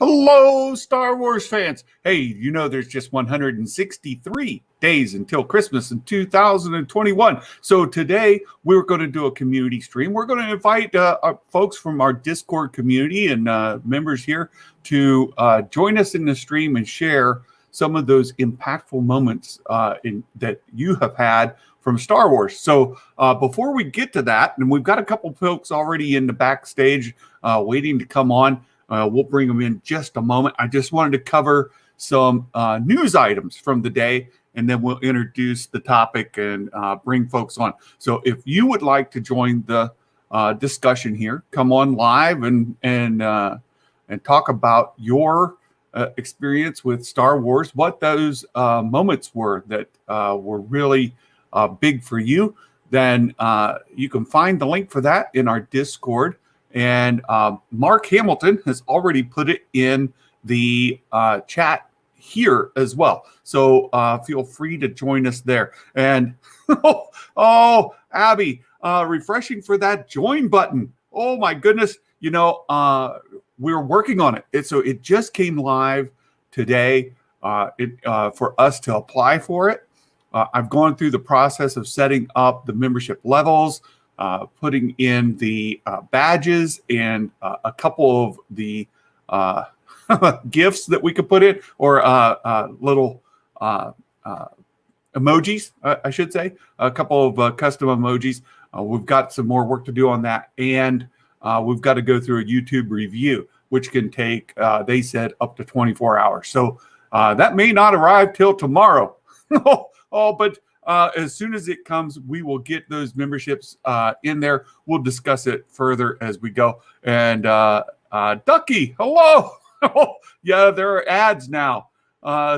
Hello, Star Wars fans. Hey, you know there's just 163 days until Christmas in 2021. So today we're going to do a community stream. We're going to invite folks from our Discord community and members here to join us in the stream and share some of those impactful moments that you have had from Star Wars. So before we get to that, and we've got a couple folks already in the backstage waiting to come on. We'll bring them in just a moment. I just wanted to cover some news items from the day, and then we'll introduce the topic and bring folks on. So if you would like to join the discussion here, come on live and talk about your experience with Star Wars, what those moments were that were really big for you, then you can find the link for that in our Discord. And Mark Hamilton has already put it in the chat here as well. So feel free to join us there. And Abby, refreshing for that join button. Oh my goodness. You know, we're working on it. So it just came live today for us to apply for it. I've gone through the process of setting up the membership levels, putting in the badges and a couple of the gifts that we could put in, or little emojis, I should say, a couple of custom emojis. We've got some more work to do on that, and we've got to go through a YouTube review, which can take, they said, up to 24 hours. So that may not arrive till tomorrow. But as soon as it comes, we will get those memberships in there. We'll discuss it further as we go. And Ducky, hello. Yeah, there are ads now.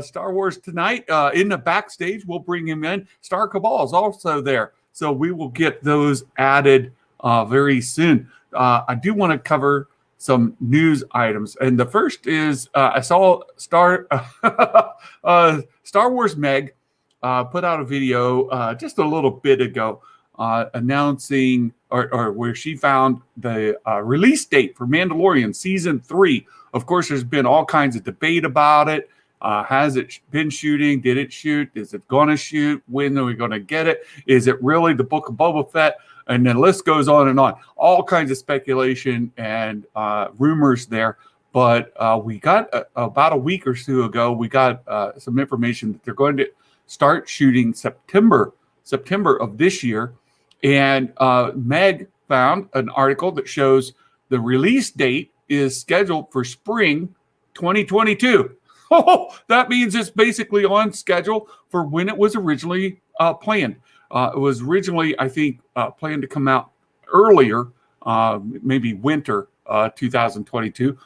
Star Wars Tonight in the backstage. We'll bring him in. Star Cabal is also there. So we will get those added very soon. I do want to cover some news items. And the first is I saw Star Wars Meg put out a video just a little bit ago announcing or where she found the release date for Mandalorian Season 3. Of course, there's been all kinds of debate about it. Has it been shooting? Did it shoot? Is it going to shoot? When are we going to get it? Is it really the Book of Boba Fett? And the list goes on and on. All kinds of speculation and rumors there. But we got about a week or so ago, we got some information that they're going to start shooting September of this year. And Meg found an article that shows the release date is scheduled for spring 2022. That means it's basically on schedule for when it was originally planned. It was originally, I think, planned to come out earlier, maybe winter 2022,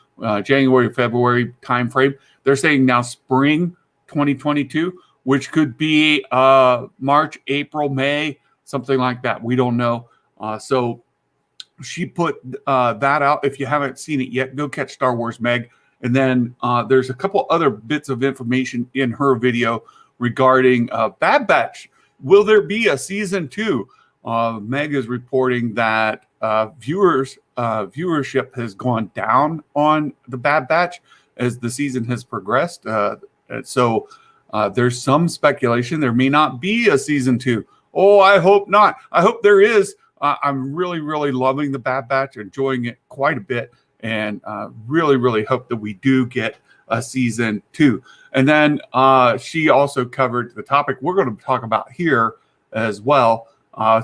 January, February timeframe. They're saying now spring 2022, which could be March, April, May, something like that. We don't know. So she put that out. If you haven't seen it yet, go catch Star Wars Meg. And then there's a couple other bits of information in her video regarding Bad Batch. Will there be a season 2? Meg is reporting that viewership has gone down on the Bad Batch as the season has progressed. So there's some speculation there may not be a season 2. Oh, I hope not. I hope there is. I'm really, really loving the Bad Batch, enjoying it quite a bit, and really, really hope that we do get a season 2. And then she also covered the topic we're going to talk about here as well.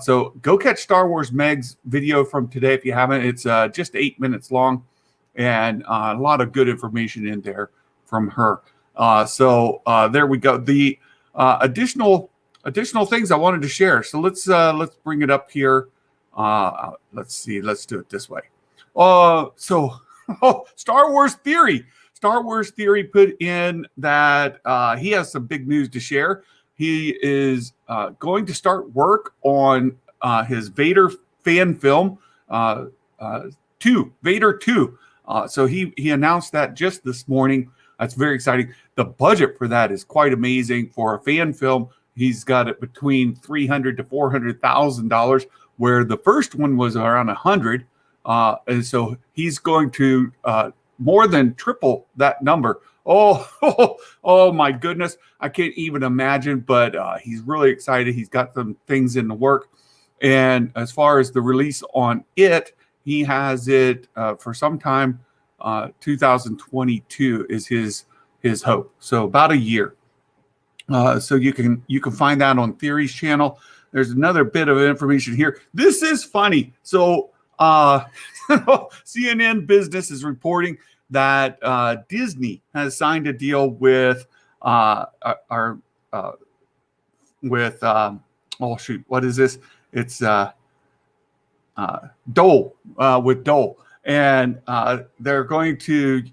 So go catch Star Wars Meg's video from today if you haven't. It's just 8 minutes long, and a lot of good information in there from her. So there we go. The additional things I wanted to share. So let's bring it up here. Let's see. Let's do it this way. Star Wars Theory. Star Wars Theory put in that he has some big news to share. He is going to start work on his Vader fan film, Vader 2. So he announced that just this morning. That's very exciting. The budget for that is quite amazing for a fan film. He's got it between $300,000 to $400,000, where the first one was around $100,000. And so he's going to more than triple that number. Oh, oh my goodness. I can't even imagine, but he's really excited. He's got some things in the work. And as far as the release on it, he has it for some time. 2022 is his hope. So about a year. So you can find that on Theory's channel. There's another bit of information here. This is funny. So CNN Business is reporting that Disney has signed a deal with oh shoot, what is this? It's Dole, with Dole, and they're going to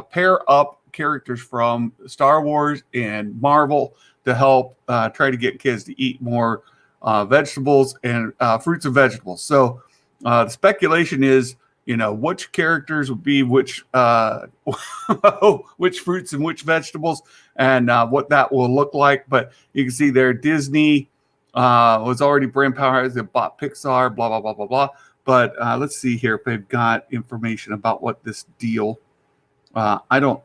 pair up characters from Star Wars and Marvel to help try to get kids to eat more vegetables and fruits and vegetables. So the speculation is, which characters would be which which fruits and which vegetables, and what that will look like. But you can see there, Disney was already brand power. They bought Pixar, blah, blah, blah, blah, blah. But let's see here if they've got information about what this deal. I don't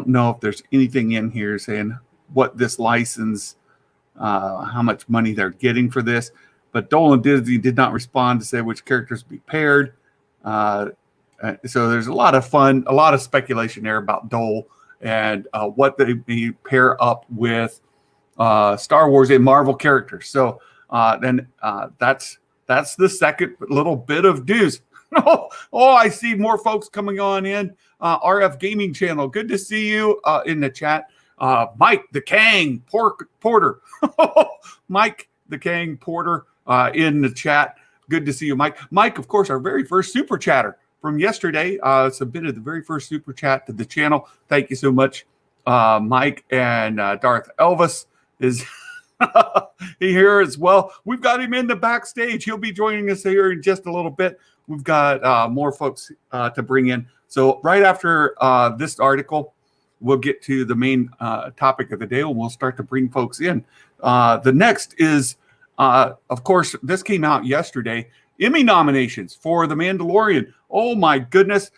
know if there's anything in here saying what this license, how much money they're getting for this. But Dole and Disney did not respond to say which characters be paired. So there's a lot of fun, a lot of speculation there about Dole and what they may pair up with Star Wars and Marvel characters. So then that's the second little bit of news. Oh, I see more folks coming on in. RF Gaming Channel, good to see you in the chat. Mike the Kang Porter, Mike the Kang Porter in the chat. Good to see you, Mike. Mike, of course, our very first super chatter from yesterday. Submitted the very first super chat to the channel. Thank you so much, Mike. And Darth Elvis is here as well. We've got him in the backstage. He'll be joining us here in just a little bit. We've got more folks to bring in. So right after this article, we'll get to the main topic of the day, and we'll start to bring folks in. The next is, of course, this came out yesterday, Emmy nominations for The Mandalorian. Oh, my goodness.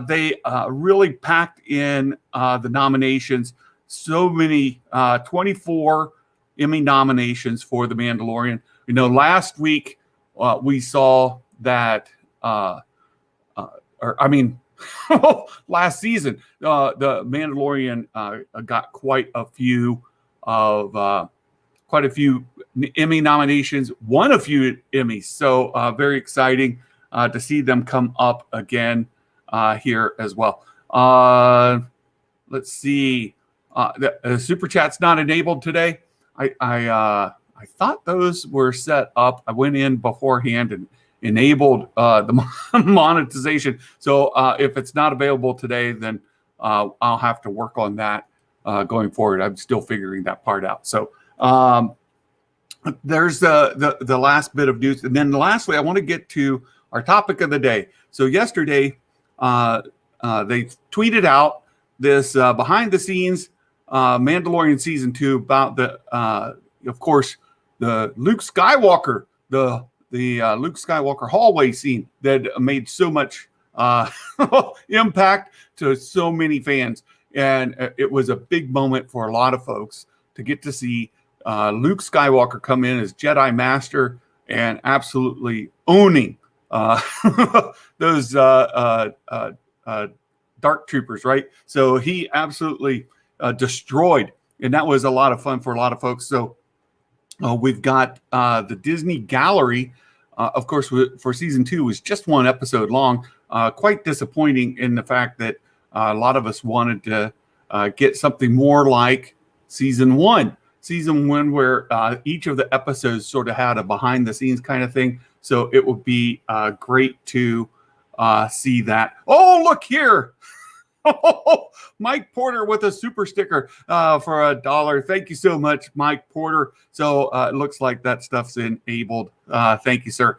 They really packed in the nominations. So many, 24 Emmy nominations for The Mandalorian. Last week we saw that, last season, the Mandalorian got quite a few Emmy nominations, won a few Emmys. So very exciting to see them come up again here as well. Let's see. The super chat's not enabled today. I thought those were set up. I went in beforehand and enabled the monetization. So if it's not available today, then I'll have to work on that going forward. I'm still figuring that part out. So there's the last bit of news. And then lastly, I want to get to our topic of the day. So yesterday, they tweeted out this behind the scenes Mandalorian season 2 about of course, the Luke Skywalker, the Luke Skywalker hallway scene that made so much impact to so many fans. And it was a big moment for a lot of folks to get to see Luke Skywalker come in as Jedi Master and absolutely owning those dark troopers, right? So he absolutely destroyed, and that was a lot of fun for a lot of folks. So we've got the Disney Gallery, of course, for season 2 was just one episode long. Quite disappointing in the fact that a lot of us wanted to get something more like season 1. Season 1 where each of the episodes sort of had a behind the scenes kind of thing. So it would be great to see that. Oh, look here. Mike Porter with a super sticker for $1. Thank you so much, Mike Porter. So it looks like that stuff's enabled. Thank you, sir.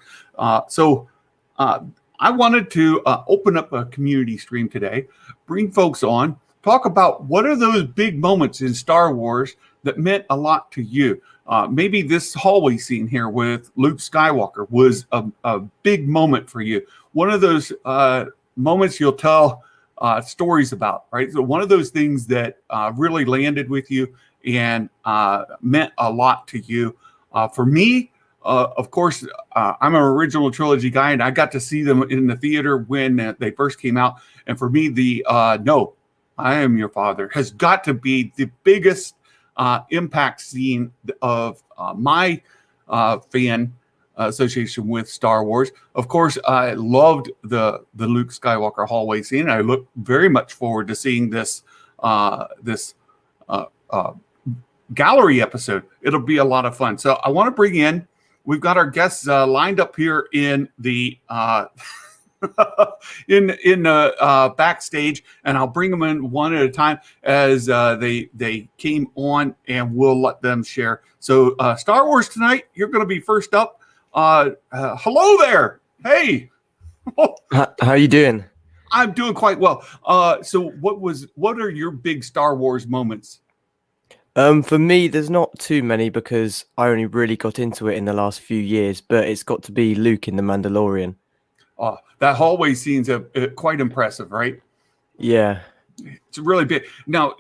So I wanted to open up a community stream today, bring folks on, talk about what are those big moments in Star Wars that meant a lot to you. Maybe this hallway scene here with Luke Skywalker was a big moment for you. One of those moments you'll tell stories about, right? So one of those things that really landed with you and meant a lot to you. For me, of course, I'm an original trilogy guy, and I got to see them in the theater when they first came out. And for me, the No, I Am Your Father has got to be the biggest impact scene of my fan association with Star Wars. Of course, I loved the Luke Skywalker hallway scene. I look very much forward to seeing this this gallery episode. It'll be a lot of fun. So I want to bring in. We've got our guests lined up here in the in backstage, and I'll bring them in one at a time as they came on, and we'll let them share. So Star Wars Tonight, you're going to be first up. Hello there. Hey. How you doing? I'm doing quite well. So what are your big Star Wars moments? For me, there's not too many because I only really got into it in the last few years, but it's got to be Luke in The Mandalorian. That hallway scene's quite impressive, right? Yeah. It's really big. Now,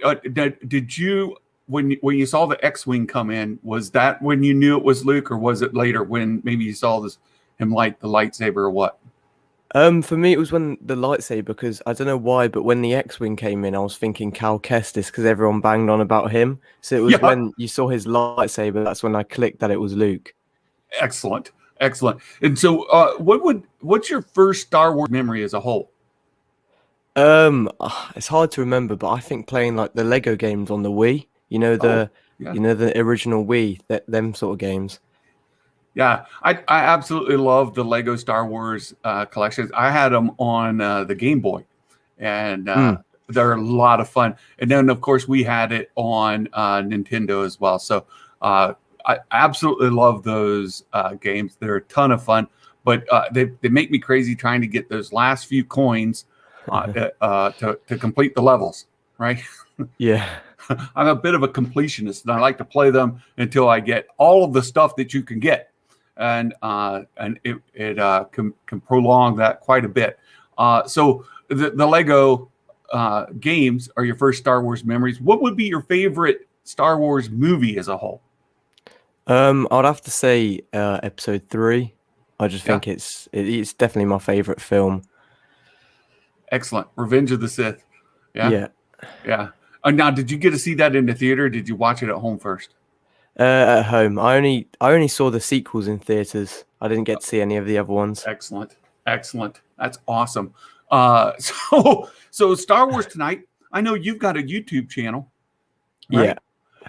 did you, when you saw the X-Wing come in, was that when you knew it was Luke, or was it later when maybe you saw him light the lightsaber or what? For me, it was when the lightsaber, because I don't know why, but when the X-Wing came in, I was thinking Cal Kestis because everyone banged on about him. So it was when you saw his lightsaber, that's when I clicked that it was Luke. Excellent. And so, what's your first Star Wars memory as a whole? It's hard to remember, but I think playing like the Lego games on the Wii. You know the original Wii, them sort of games. Yeah, I absolutely love the Lego Star Wars collections. I had them on the Game Boy, and they're a lot of fun. And then, of course, we had it on Nintendo as well. So I absolutely love those games. They're a ton of fun, but they make me crazy trying to get those last few coins to complete the levels, right? Yeah. I'm a bit of a completionist, and I like to play them until I get all of the stuff that you can get. And it can prolong that quite a bit. So the Lego games are your first Star Wars memories. What would be your favorite Star Wars movie as a whole? I'd have to say Episode 3. I just think it's definitely my favorite film. Excellent. Revenge of the Sith. Yeah. Now, did you get to see that in the theater? Or did you watch it at home first? At home. I only saw the sequels in theaters. I didn't get to see any of the other ones. Excellent. That's awesome. So Star Wars Tonight, I know you've got a YouTube channel, right? Yeah.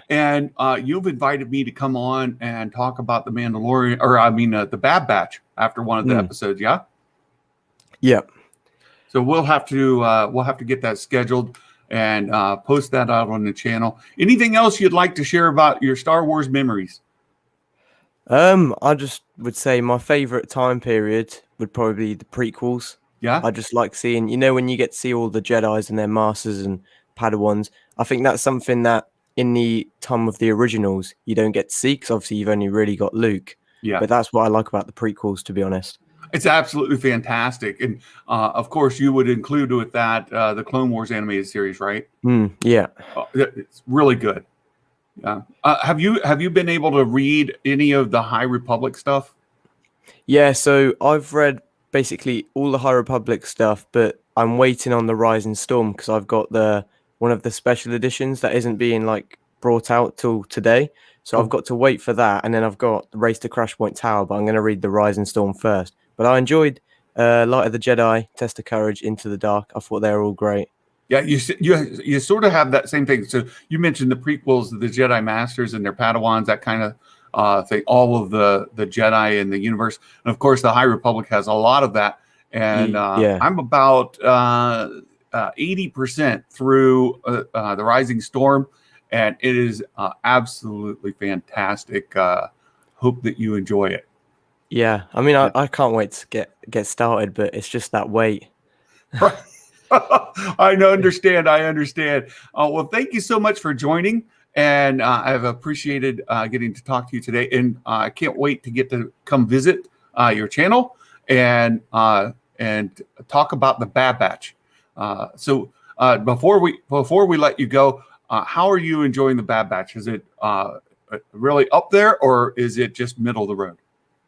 And you've invited me to come on and talk about the Mandalorian, or the Bad Batch after one of the episodes. Yeah. Yep. So we'll have to get that scheduled and post that out on the channel. Anything else you'd like to share about your Star Wars memories? I just would say my favorite time period would probably be the prequels. Yeah. I just like seeing, when you get to see all the Jedis and their masters and Padawans. I think that's something that in the time of the originals you don't get to see, because obviously you've only really got Luke. Yeah. But that's what I like about the prequels, to be honest. It's absolutely fantastic. And of course, you would include with that the Clone Wars animated series, right? Yeah. It's really good. Yeah. Have you been able to read any of the High Republic stuff? Yeah, so I've read basically all the High Republic stuff, but I'm waiting on the Rising Storm because I've got one of the special editions that isn't being brought out till today. So I've got to wait for that, and then I've got the Race to Crash Point Tower, but I'm going to read the Rising Storm first. But I enjoyed Light of the Jedi, Test of Courage, Into the Dark. I thought they were all great. Yeah, you sort of have that same thing. So you mentioned the prequels, the Jedi Masters and their Padawans, that kind of thing. All of the Jedi in the universe, and of course, the High Republic has a lot of that. And I'm about 80% through the Rising Storm, and it is absolutely fantastic. Hope that you enjoy it. Yeah, I mean, I can't wait to get started, but it's just that wait. Right. I understand. Well, thank you so much for joining, and I've appreciated getting to talk to you today, and I can't wait to get to come visit your channel and talk about the Bad Batch. Before we let you go, how are you enjoying the Bad Batch? Is it really up there, or is it just middle of the road?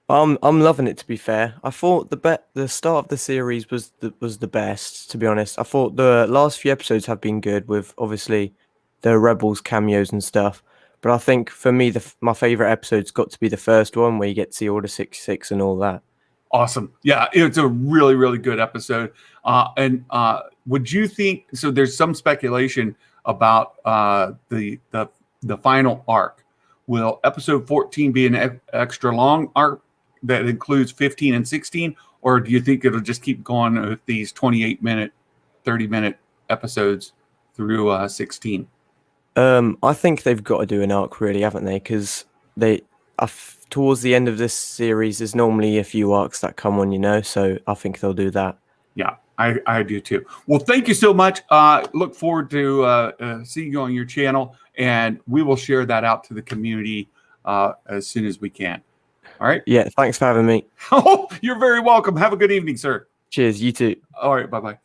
I'm loving it, to be fair. I thought the start of the series was the best, to be honest. I thought the last few episodes have been good, with obviously the Rebels cameos and stuff. But I think for me, my favorite episode's got to be the first one, where you get to see Order 66 and all that. Awesome. Yeah, it's a really, really good episode. And would you think so? There's some speculation about the final arc. Will episode 14 be an extra long arc that includes 15 and 16, or do you think it'll just keep going with these 28-minute, 30-minute episodes through 16? I think they've got to do an arc, really, haven't they? Because towards the end of this series, there's normally a few arcs that come on, so I think they'll do that. Yeah, I do too. Well, thank you so much. Look forward to seeing you on your channel, and we will share that out to the community as soon as we can. All right? Yeah, thanks for having me. Oh, you're very welcome. Have a good evening, sir. Cheers, you too. All right, bye-bye.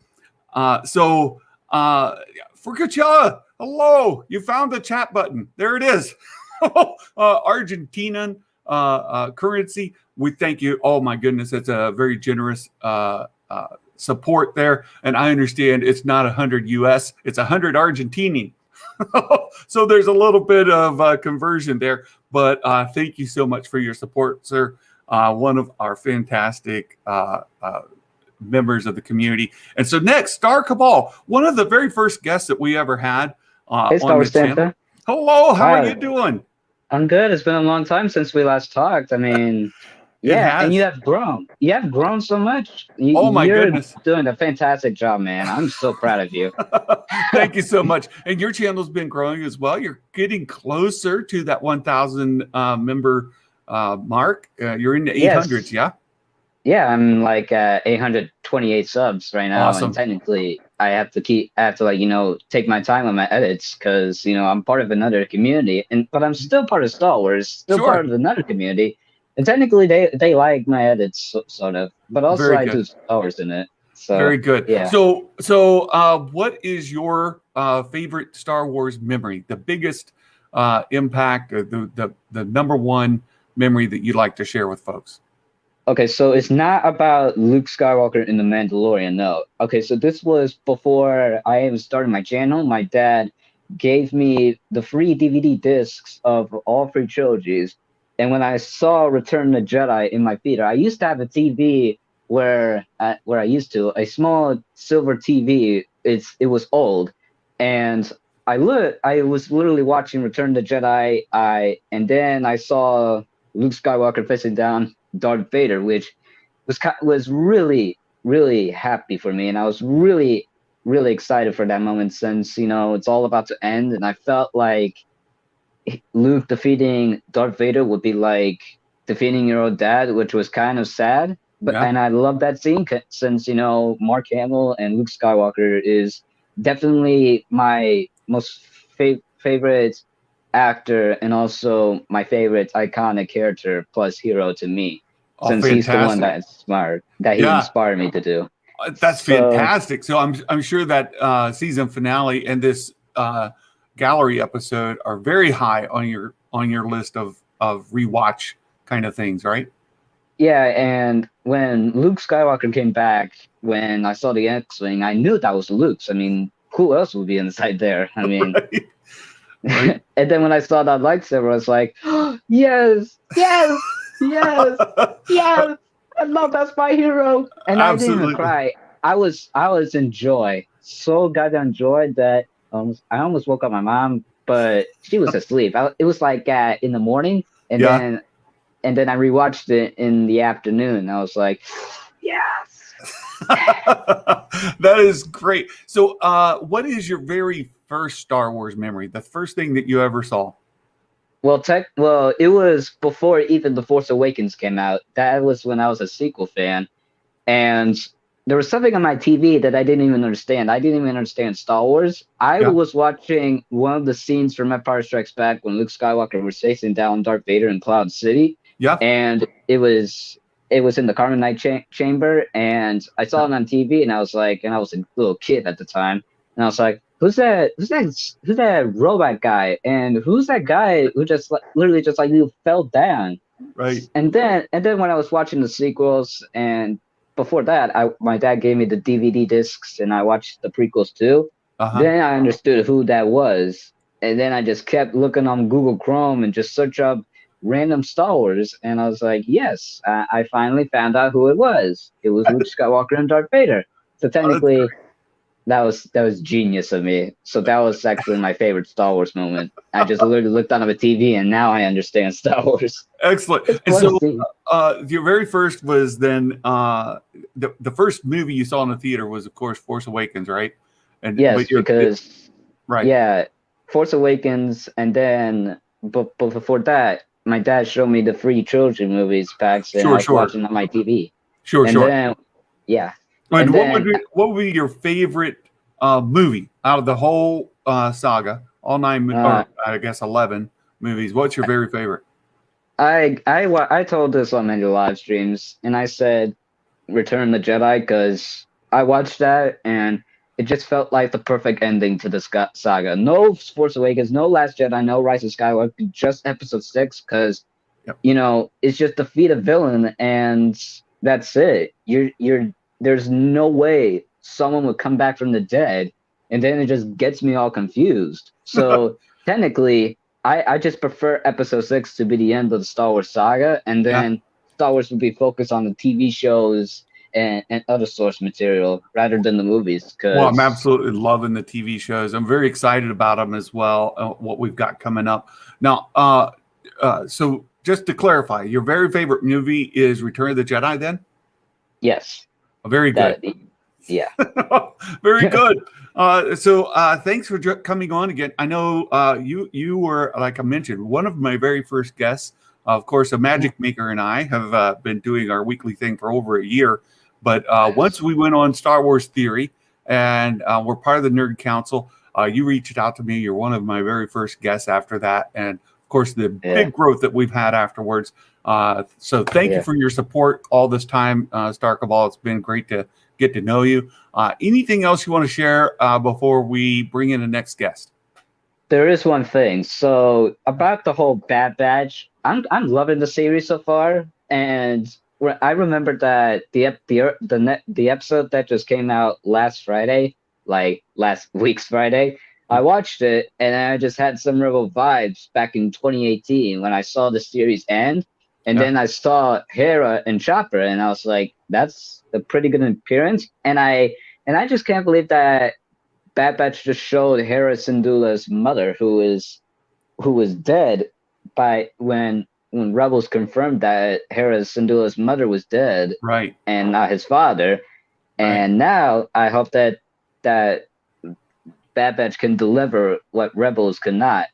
Furkacha, hello. You found the chat button. There it is. Argentinian currency. We thank you. Oh, my goodness. That's a very generous support there. And I understand it's not 100 US. It's 100 Argentinian. So there's a little bit of conversion there. But thank you so much for your support, sir. One of our fantastic members of the community. And so next, Star Cabal, one of the very first guests that we ever had Hey, on the channel. Hello, how are you doing? I'm good. It's been a long time since we last talked. I mean, yeah, and you have grown. You have grown so much. Oh my goodness. You're doing a fantastic job, man. I'm so proud of you. Thank you so much. And your channel's been growing as well. You're getting closer to that 1,000 member mark. You're in the 800s, yeah? Yeah, I'm like 828 subs right now. Awesome. And technically, I have to take my time on my edits because, I'm part of another community. But I'm still part of Star Wars, still part of another community. And technically, they like my edits, sort of. But also, I do Star Wars in it. So, very good. Yeah. So what is your favorite Star Wars memory? The biggest impact, the number one memory that you'd like to share with folks? Okay, so it's not about Luke Skywalker in The Mandalorian, no. Okay, so this was before I even started my channel. My dad gave me the free DVD discs of all three trilogies. And when I saw Return of the Jedi in my theater, I used to have a TV where I used to, a small silver TV. It was old. And I was literally watching Return of the Jedi, and then I saw Luke Skywalker facing down Darth Vader, which was really, really happy for me, and I was really, really excited for that moment since it's all about to end, and I felt like Luke defeating Darth Vader would be like defeating your old dad, which was kind of sad. And I love that scene since Mark Hamill and Luke Skywalker is definitely my most favorite actor and also my favorite iconic character plus hero to me. Since he's the one that inspired me to do. That's fantastic. So I'm sure that season finale and this gallery episode are very high on your list of rewatch kind of things, right? Yeah, and when Luke Skywalker came back, when I saw the X-Wing, I knew that was Luke's. I mean, who else would be inside there? I mean, right. And then when I saw that lightsaber, I was like, oh, yes. Yes, I love that's my hero. And I didn't even cry. I was in joy, so goddamn joy that I almost woke up my mom, but she was asleep. It was like in the morning, and then I rewatched it in the afternoon. I was like, yes. That is great. So, what is your very first Star Wars memory? The first thing that you ever saw? Well, it was before even The Force Awakens came out. That was when I was a sequel fan. And there was something on my TV that I didn't even understand. I didn't even understand Star Wars. I was watching one of the scenes from Empire Strikes Back when Luke Skywalker was chasing down Darth Vader in Cloud City. Yeah. And it was it was in the carbonite chamber, and I saw it on TV, and I was like, and I was a little kid at the time, and I was like, who's that? Who's that robot guy? And who's that guy who just literally just like you fell down? Right. And then when I was watching the sequels, and before that, my dad gave me the DVD discs, and I watched the prequels too. Uh-huh. Then I understood who that was, and then I just kept looking on Google Chrome and just search up random Star Wars, and I was like, yes, I finally found out who it was. It was Luke Skywalker and Darth Vader. So technically, that was genius of me. So that was actually my favorite Star Wars moment. I just literally looked on the TV, and now I understand Star Wars. Excellent. And so, your very first was then the first movie you saw in the theater was, of course, Force Awakens, right? And yes, because right, yeah, Force Awakens, and then but before that, my dad showed me the free trilogy movies packs, and I was watching on my TV. Sure. Then, yeah. And what would be your favorite movie out of the whole saga, all 9, or I guess 11 movies? What's your very favorite? I told this on many live streams, and I said Return of the Jedi because I watched that, and it just felt like the perfect ending to the saga. No Force Awakens, no Last Jedi, no Rise of Skywalker, just Episode 6, because it's just defeat a villain, and that's it. There's no way someone would come back from the dead, and then it just gets me all confused. So technically, I just prefer Episode 6 to be the end of the Star Wars saga, and then Star Wars would be focused on the TV shows and other source material rather than the movies. Well, I'm absolutely loving the TV shows. I'm very excited about them as well, what we've got coming up. Now, so just to clarify, your very favorite movie is Return of the Jedi then? Yes. Very good. Yeah. Very good. So thanks for coming on again. I know you were, like I mentioned, one of my very first guests. Of course, a Magic Maker and I have been doing our weekly thing for over a year. But once we went on Star Wars Theory and we're part of the Nerd Council, you reached out to me. You're one of my very first guests after that. And of course, the big growth that we've had afterwards. So thank you for your support all this time, Starkaball. It's been great to get to know you. Anything else you want to share before we bring in the next guest? There is one thing. So about the whole Bad Batch, I'm loving the series so far, and I remember that the episode that just came out last Friday, like last week's Friday, I watched it and I just had some Rebel vibes back in 2018 when I saw the series end, and then I saw Hera and Chopper, and I was like, that's a pretty good appearance, and I just can't believe that Bad Batch just showed Hera Syndulla's mother, who was dead by when Rebels confirmed that Hera Syndulla's mother was dead, right, and not his father. And now I hope that Bad Batch can deliver what Rebels could not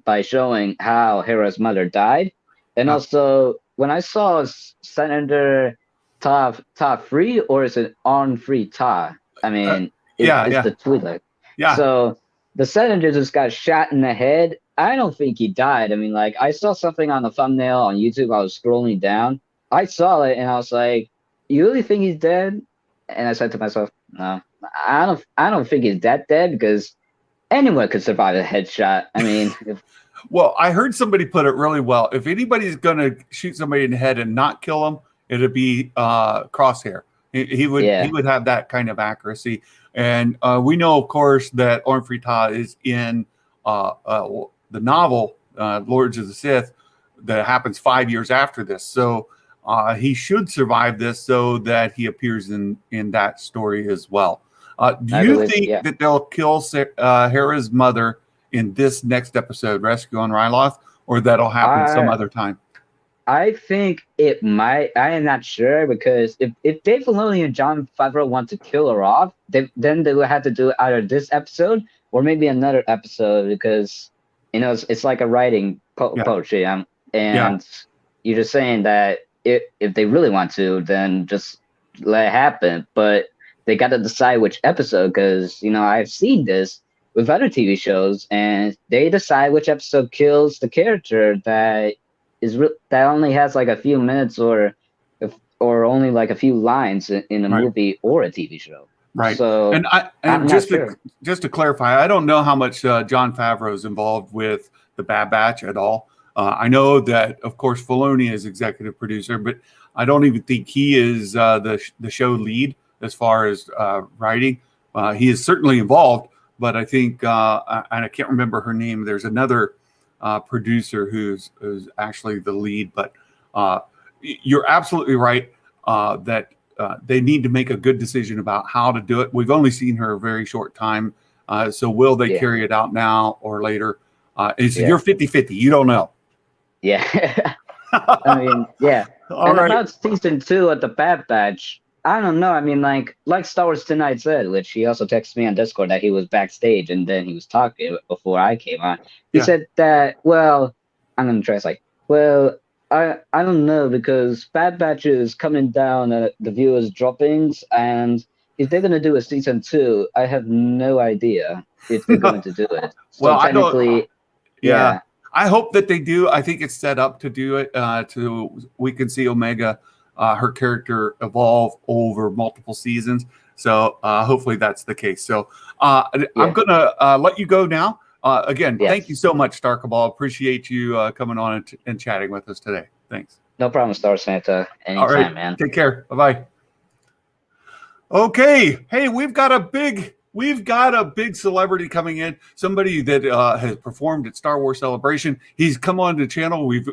by showing how Hera's mother died. And also, when I saw Senator Ta Free, or is it On Free Ta? I mean, it's the Twi'lek. Yeah. So the senator just got shot in the head. I don't think he died. I mean, like, I saw something on the thumbnail on YouTube. I was scrolling down. I saw it, and I was like, "You really think he's dead?" And I said to myself, "No, I don't think he's that dead, because anyone could survive a headshot." I mean, well, I heard somebody put it really well. If anybody's going to shoot somebody in the head and not kill them, it'd be Crosshair. He would have that kind of accuracy. And we know, of course, that Orn Free-Taa is in the novel Lords of the Sith that happens 5 years after this. So he should survive this so that he appears in that story as well. Do you think that they'll kill Hera's mother in this next episode, Rescue on Ryloth, or that'll happen some other time? I think it might. I am not sure, because if Dave Filoni and Jon Favreau want to kill her off, then they will have to do either this episode or maybe another episode, because it's like a writing poetry. And you're just saying that if they really want to, then just let it happen. But they got to decide which episode, because I've seen this with other TV shows, and they decide which episode kills the character that only has like a few minutes or or only like a few lines in a Right. movie or a TV show. Right. So And I'm not sure. just to clarify, I don't know how much Jon Favreau is involved with the Bad Batch at all. I know that, of course, Filoni is executive producer, but I don't even think he is the show lead as far as writing. He is certainly involved, but I think, and I can't remember her name. There's another producer who's actually the lead, but you're absolutely right that they need to make a good decision about how to do it. We've only seen her a very short time. So will they carry it out now or later? You're 50-50. You don't know. Yeah. I mean, yeah. And about season 2 of the Bad Batch, I don't know. I mean, like Star Wars Tonight said, which he also texted me on Discord that he was backstage and then he was talking before I came on. He said that, well, I'm going to translate. Well, I don't know, because Bad Batch is coming down the viewers' droppings, and if they're going to do a season 2, I have no idea if they're going to do it. So well, technically, yeah. I hope that they do. I think it's set up to do it. We can see Omega, her character, evolve over multiple seasons. So hopefully that's the case. So I'm going to let you go now. Again, thank you so much, Starkaball. Appreciate you coming on and chatting with us today. Thanks. No problem, Star Santa. Anytime, all right, man. Take care. Bye-bye. Okay. Hey, we've got a big celebrity coming in. Somebody that has performed at Star Wars Celebration. He's come on the channel. We've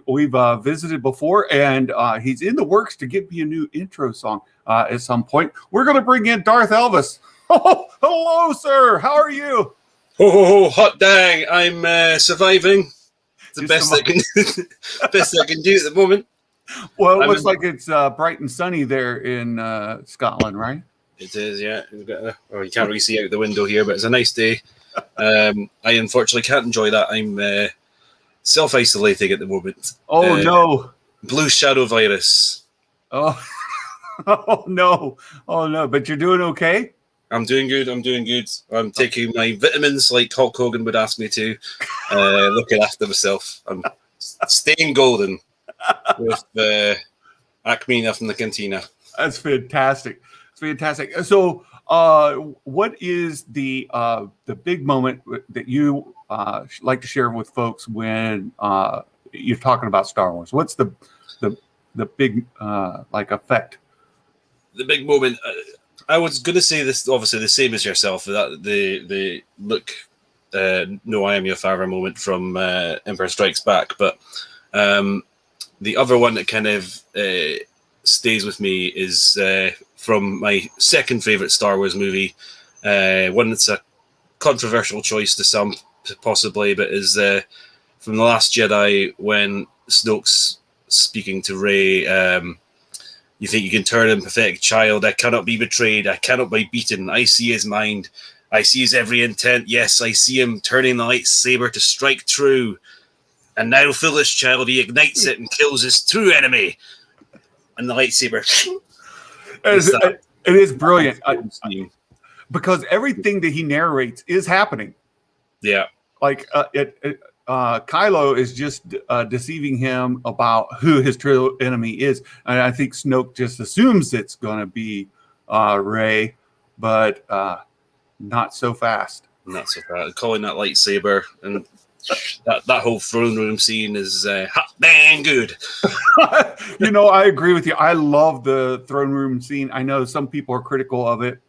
visited before, and he's in the works to give me a new intro song at some point. We're going to bring in Darth Elvis. Oh, hello, sir. How are you? Oh, hot dang! I'm surviving. The best I can do at the moment. Well, it looks like it's bright and sunny there in Scotland, right? It is, yeah. You can't really see out the window here, but it's a nice day. I unfortunately can't enjoy that. I'm self-isolating at the moment. Oh, no. Blue shadow virus. Oh. Oh, no. Oh, no. But you're doing okay? I'm doing good. I'm taking my vitamins like Hulk Hogan would ask me to. Looking after myself. I'm staying golden with Acme from the cantina. That's fantastic. It's fantastic. So, what is the big moment that you like to share with folks when you're talking about Star Wars? What's the big effect? The big moment. I was going to say this, obviously the same as yourself. That the look, no, I am your father moment from Empire Strikes Back, but the other one that kind of stays with me is from my second favorite Star Wars movie. One that's a controversial choice to some, possibly, but is from The Last Jedi, when Snoke's speaking to Rey. You think you can turn him, pathetic child. I cannot be betrayed. I cannot be beaten. I see his mind. I see his every intent. Yes, I see him turning the lightsaber to strike true. And now, foolish child, he ignites it and kills his true enemy. And the lightsaber. It is brilliant. Because everything that he narrates is happening. Yeah. Like Kylo is just deceiving him about who his true enemy is. And I think Snoke just assumes it's going to be Rey, but not so fast. Not so fast. Calling that lightsaber and that whole throne room scene is hot dang good. I agree with you. I love the throne room scene. I know some people are critical of it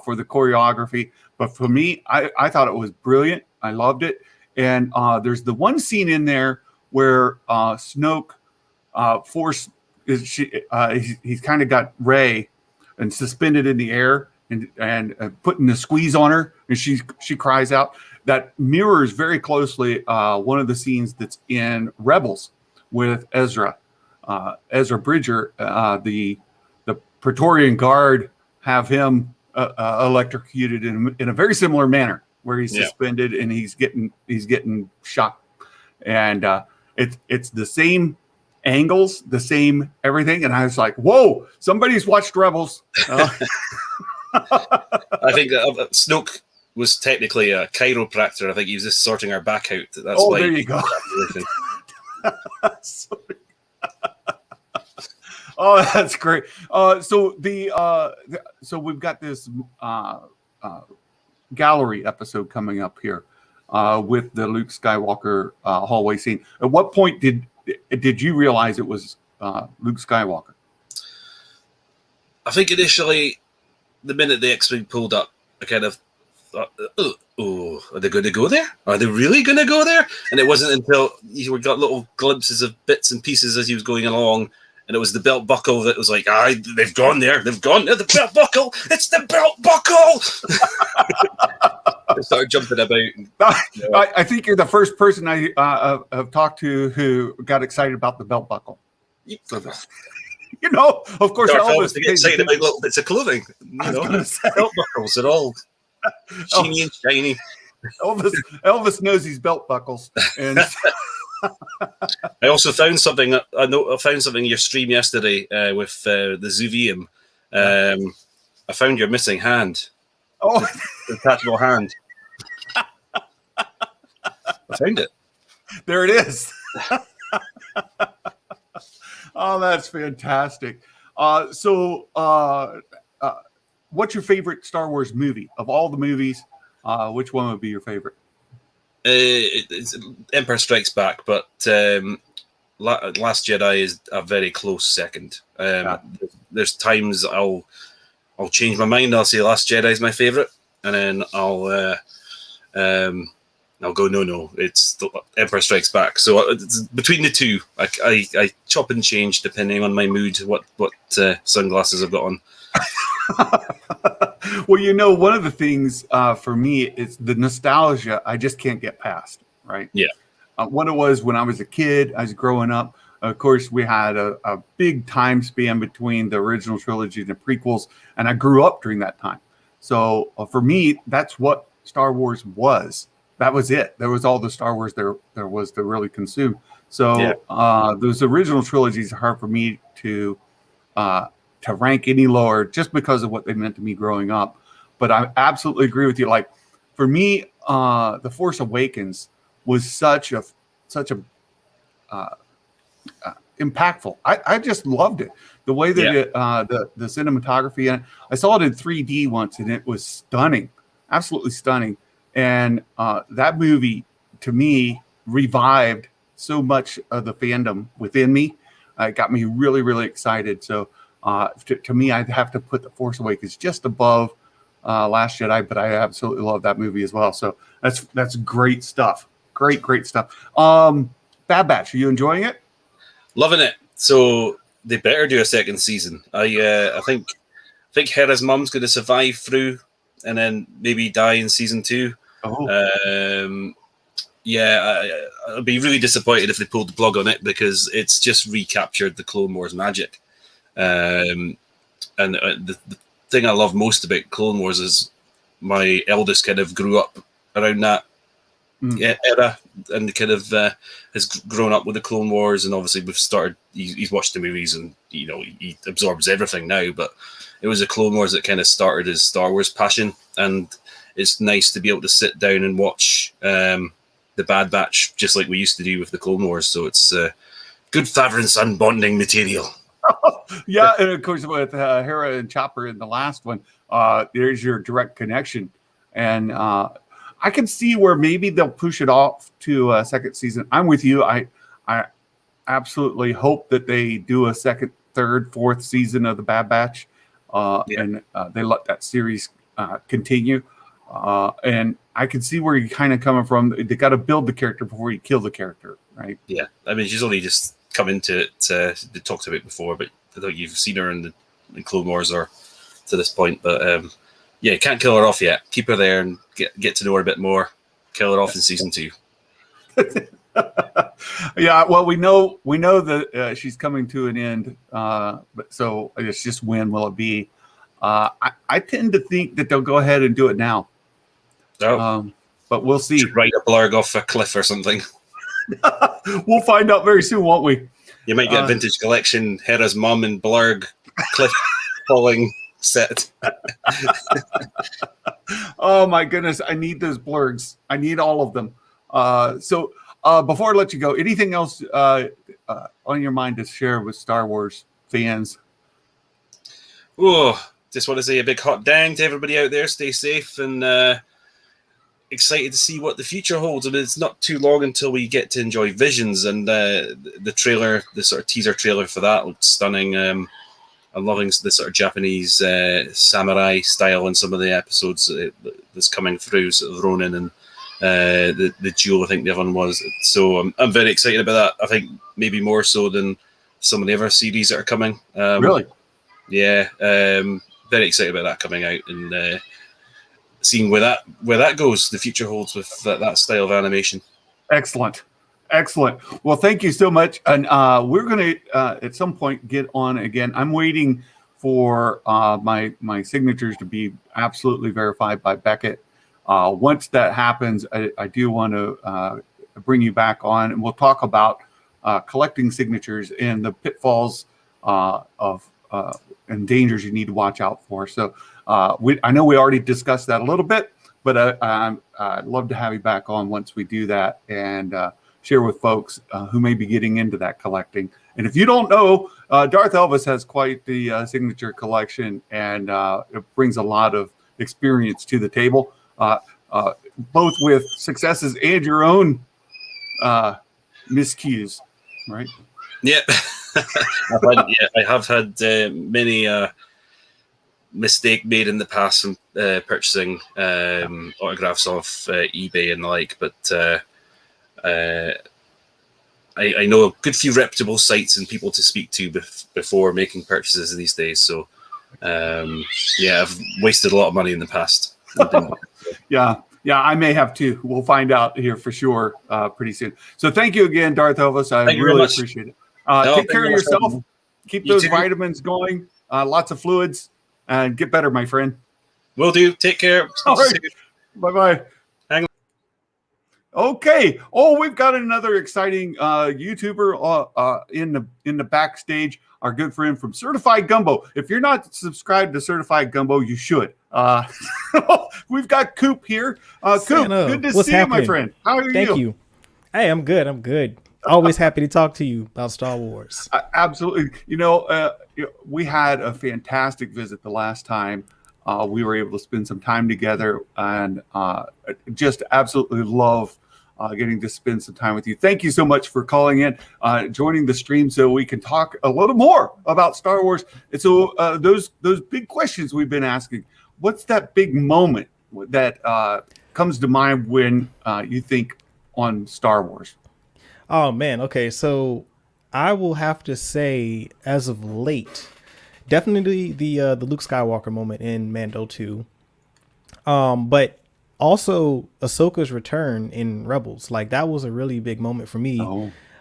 for the choreography, but for me, I thought it was brilliant. I loved it. And there's the one scene in there where Snoke he's kind of got Rey and suspended in the air and putting the squeeze on her, and she cries out. That mirrors very closely one of the scenes that's in Rebels with Ezra Bridger. The Praetorian Guard have him electrocuted in a very similar manner, where he's suspended and he's getting shot, and it's the same angles, the same everything. And I was like, whoa, somebody's watched Rebels. I think that Snoke was technically a chiropractor. I think he was just sorting our back out. That's why. There you go. Oh, that's great. So we've got this gallery episode coming up here with the Luke Skywalker hallway scene. At what point did you realize it was Luke Skywalker? I think initially, the minute the X-Wing pulled up, I kind of thought, oh, are they going to go there? Are they really going to go there? And it wasn't until you got little glimpses of bits and pieces as he was going along, and it was the belt buckle that was like, they've gone there. They've gone there. The belt buckle. It's the belt buckle. I started jumping about. I think you're the first person I have talked to who got excited about the belt buckle. So of course, Elvis get excited about little bits of clothing. Belt buckles are all sheeny and shiny. Elvis knows his belt buckles. And I also found something. I found something in your stream yesterday with the Zuvium. I found your missing hand. Oh, the detachable hand. I found it. There it is. Oh, that's fantastic. So, what's your favorite Star Wars movie of all the movies? Which one would be your favorite? It's Empire Strikes Back, but Last Jedi is a very close second. There's times I'll change my mind. I'll say Last Jedi is my favorite, and then I'll go no, it's the Empire Strikes Back. So it's between the two, I chop and change depending on my mood. What sunglasses I've got on. Well, one of the things for me is the nostalgia. I just can't get past. Right? Yeah. What it was when I was a kid, I was growing up. Of course, we had a big time span between the original trilogy and the prequels, and I grew up during that time. So for me, that's what Star Wars was. That was it. There was all the Star Wars there was to really consume. So those original trilogies are hard for me to rank any lower just because of what they meant to me growing up. But I absolutely agree with you. Like for me, The Force Awakens was such a impactful. I just loved it. The way that the cinematography, and I saw it in 3D once, and it was stunning, absolutely stunning. And that movie, to me, revived so much of the fandom within me. It got me really, really excited. So to me, I'd have to put The Force Awakens just above Last Jedi, but I absolutely love that movie as well. So that's great stuff. Great stuff. Bad Batch, are you enjoying it? Loving it. So they better do a second season. I think Hera's mum's going to survive through and then maybe die in season 2. Oh. I'd be really disappointed if they pulled the plug on it because it's just recaptured the Clone Wars magic. And the thing I love most about Clone Wars is my eldest kind of grew up around that era and kind of has grown up with the Clone Wars, and obviously he's watched the movies and he absorbs everything now, but it was the Clone Wars that kind of started his Star Wars passion, and it's nice to be able to sit down and watch the Bad Batch just like we used to do with the Clone Wars. So it's good father and son bonding material. Yeah, and of course with Hera and Chopper in the last one, there's your direct connection, and I can see where maybe they'll push it off to a second season. I'm with you. I absolutely hope that they do a second, third, fourth season of the Bad Batch, and they let that series continue. And I can see where you're kind of coming from. They got to build the character before you kill the character, right? Yeah, I mean, she's only just come into it. They talked about it before, but I think you've seen her in the Clone Wars or to this point. But can't kill her off yet. Keep her there and get to know her a bit more. Kill her off in season 2. Yeah, well, we know that she's coming to an end. But so it's just when will it be? I tend to think that they'll go ahead and do it now. Oh. But we'll see. Write a blurg off a cliff or something. We'll find out very soon, won't we? You might get a vintage collection, Hera's mum and blurg cliff falling set. Oh my goodness, I need those blurgs. I need all of them. So before I let you go, anything else on your mind to share with Star Wars fans? Oh, just want to say a big hot dang to everybody out there. Stay safe and excited to see what the future holds. And it's not too long until we get to enjoy Visions, and the trailer, the sort of teaser trailer for that looks stunning. I'm loving the sort of Japanese samurai style in some of the episodes that's coming through, sort of Ronin and the duel. I think the other one was. So I'm very excited about that. I think maybe more so than some of the other series that are coming. Really? Yeah, very excited about that coming out and seeing where that goes. The future holds with that style of animation. Excellent. Well, thank you so much. And we're going to, at some point, get on again. I'm waiting for my signatures to be absolutely verified by Beckett. Once that happens, I do want to bring you back on, and we'll talk about collecting signatures and the pitfalls of and dangers you need to watch out for. So I know we already discussed that a little bit, but I'd love to have you back on once we do that and share with folks who may be getting into that collecting. And if you don't know, Darth Elvis has quite the signature collection, and it brings a lot of experience to the table, both with successes and your own miscues, right? Yep. I have had many mistake made in the past from purchasing autographs off eBay and the like, but I know a good few reputable sites and people to speak to before making purchases these days. So I've wasted a lot of money in the past. Yeah, I may have too. We'll find out here for sure pretty soon. So thank you again, Darth Elvis. I really appreciate it. Take care of yourself. Keep those vitamins going. Lots of fluids, and get better, my friend. Will do. Take care. All right. Bye-bye. Hang on. Okay. Oh, we've got another exciting YouTuber in the backstage. Our good friend from Certified Gumbo. If you're not subscribed to Certified Gumbo, you should. We've got Coop here. Coop, good to see you, my friend. How are you? Thank you. Hey, I'm good. Always happy to talk to you about Star Wars. Absolutely. We had a fantastic visit the last time. We were able to spend some time together, and just absolutely love getting to spend some time with you. Thank you so much for calling in, joining the stream so we can talk a little more about Star Wars. And so those big questions we've been asking, what's that big moment that comes to mind when you think on Star Wars? Oh man, okay, so I will have to say, as of late, definitely the Luke Skywalker moment in Mando 2, but also Ahsoka's return in Rebels. Like, that was a really big moment for me.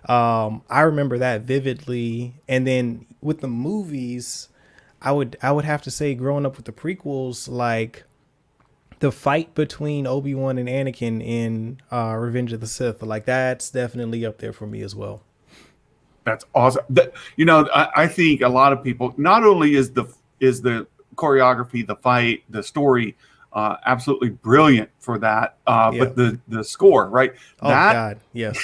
I remember that vividly. And then with the movies, I would have to say, growing up with the prequels, like the fight between Obi-Wan and Anakin in Revenge of the Sith, like that's definitely up there for me as well. That's awesome. I think a lot of people, not only is the choreography, the fight, the story, absolutely brilliant for that, but the score, right? God, yes.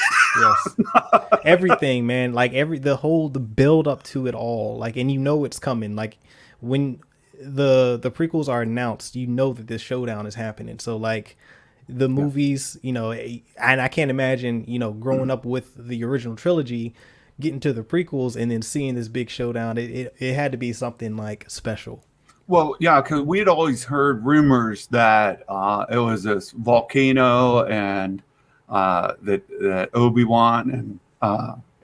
Everything, man. Like the build up to it all, like, and it's coming. Like when the prequels are announced, that this showdown is happening. So like the movies, and I can't imagine, growing up with the original trilogy, getting to the prequels and then seeing this big showdown. It had to be something like special. Well, yeah, because we had always heard rumors that it was this volcano and that Obi-Wan and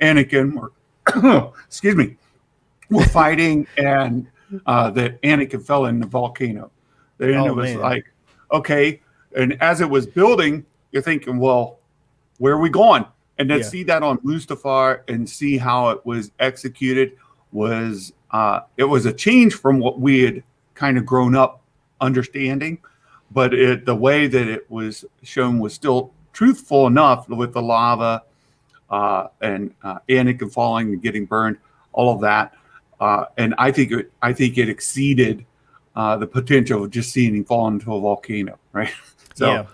Anakin were, were fighting, and that Anakin fell in the volcano. Then it was like, okay. And as it was building, you're thinking, well, where are we going? And then see that on Mustafar and see how it was executed was it was a change from what we had kind of grown up understanding, but the way that it was shown was still truthful enough with the lava and Anakin falling and getting burned, all of that. And I think it exceeded the potential of just seeing him fall into a volcano, right? So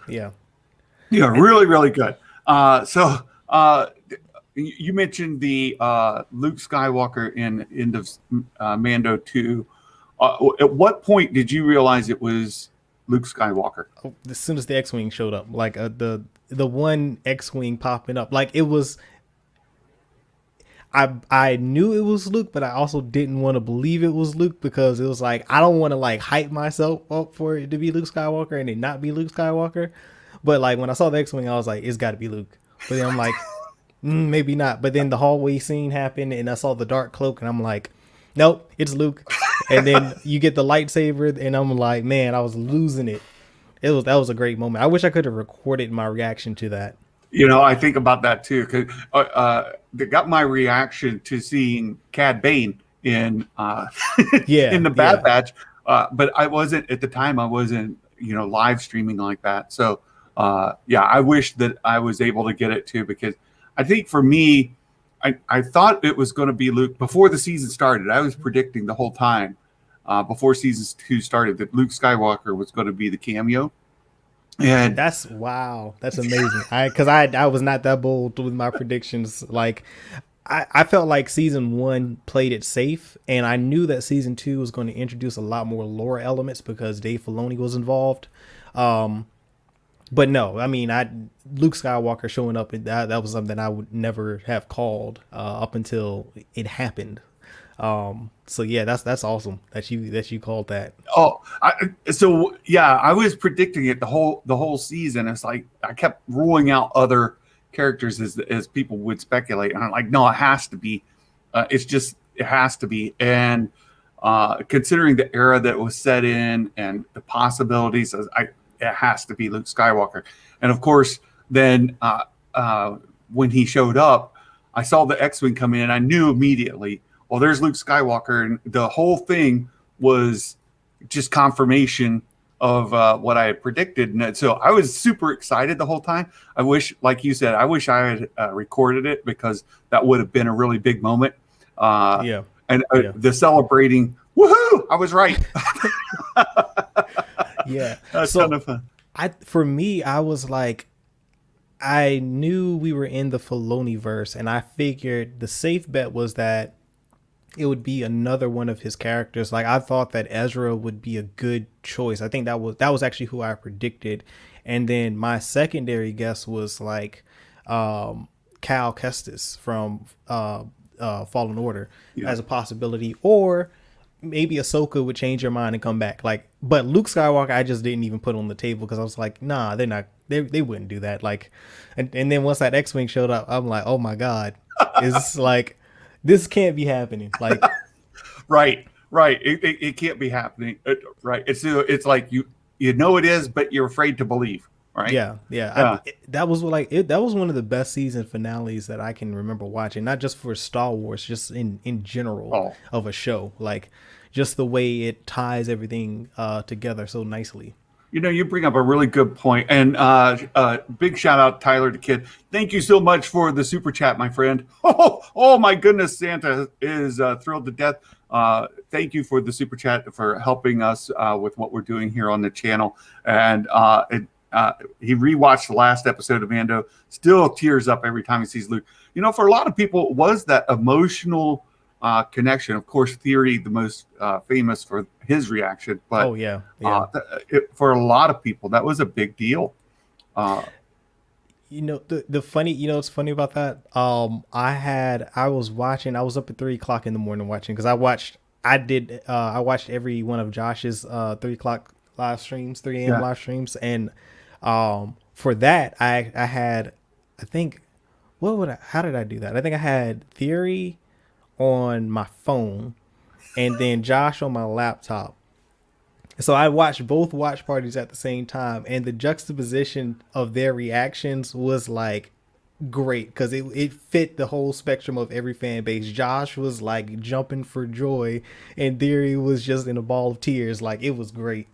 really, really good. you mentioned the Luke Skywalker in end of Mando 2. At what point did you realize it was Luke Skywalker? As soon as the X-wing showed up, like the one X-wing popping up, like it was. I knew it was Luke, but I also didn't want to believe it was Luke because it was like I don't want to like hype myself up for it to be Luke Skywalker and it not be Luke Skywalker. But like when I saw the X-wing, I was like, it's got to be Luke. But then I'm like, maybe not. But then the hallway scene happened, and I saw the dark cloak, and I'm like, nope, it's Luke. And then you get the lightsaber, and I'm like, man, I was losing it. That was a great moment. I wish I could have recorded my reaction to that. You know, I think about that too, because they got my reaction to seeing Cad Bane in in the Bad Batch, but I wasn't at the time. I wasn't, live streaming like that. So I wish that I was able to get it too, because I think for me, I thought it was going to be Luke before the season started. I was predicting the whole time before season 2 started that Luke Skywalker was going to be the cameo. And that's amazing. I was not that bold with my predictions. Like I felt like season 1 played it safe, and I knew that season 2 was going to introduce a lot more lore elements because Dave Filoni was involved. But no, I mean, Luke Skywalker showing up, that was something I would never have called up until it happened. So yeah, that's awesome that you called that. I was predicting it the whole season. It's like I kept ruling out other characters as people would speculate, and I'm like, no, it has to be. It has to be. And considering the era that it was set in and the possibilities, it has to be Luke Skywalker. And of course, then when he showed up, I saw the X-wing come in, and I knew immediately, well, there's Luke Skywalker, and the whole thing was just confirmation of what I had predicted. And so I was super excited the whole time. I wish, like you said, I had recorded it, because that would have been a really big moment. The celebrating, woohoo! I was right. Yeah, that's kind of fun. For me, I was like, I knew we were in the Filoni verse, and I figured the safe bet was that it would be another one of his characters. Like I thought that Ezra would be a good choice. I think that was actually who I predicted. And then my secondary guess was like Cal Kestis from Fallen Order as a possibility, or maybe Ahsoka would change her mind and come back. Like, but Luke Skywalker, I just didn't even put on the table because I was like, nah, they're not. They wouldn't do that. Like, and then once that X-wing showed up, I'm like, oh my god, it's like. This can't be happening. Like, right. It can't be happening. Right. It's like you it is, but you're afraid to believe. Right. Yeah. That was one of the best season finales that I can remember watching. Not just for Star Wars, just in general of a show. Like, just the way it ties everything together so nicely. You bring up a really good point. And big shout out, Tyler the Kid. Thank you so much for the super chat, my friend. Oh my goodness, Santa is thrilled to death. Thank you for the super chat, for helping us with what we're doing here on the channel. And he rewatched the last episode of Mando, still tears up every time he sees Luke. For a lot of people, it was that emotional connection. Of course, Theory, the most famous for his reaction, but for a lot of people, that was a big deal. The funny, what's funny about that? I was up at 3 o'clock in the morning watching, because I watched every one of Josh's 3 o'clock live streams, 3 a.m. live streams, and for that I had, I think, how did I do that? I think I had Theory on my phone and then Josh on my laptop. So I watched both watch parties at the same time, and the juxtaposition of their reactions was like great, because it fit the whole spectrum of every fan base. Josh was like jumping for joy, and Theory was just in a ball of tears. Like, it was great.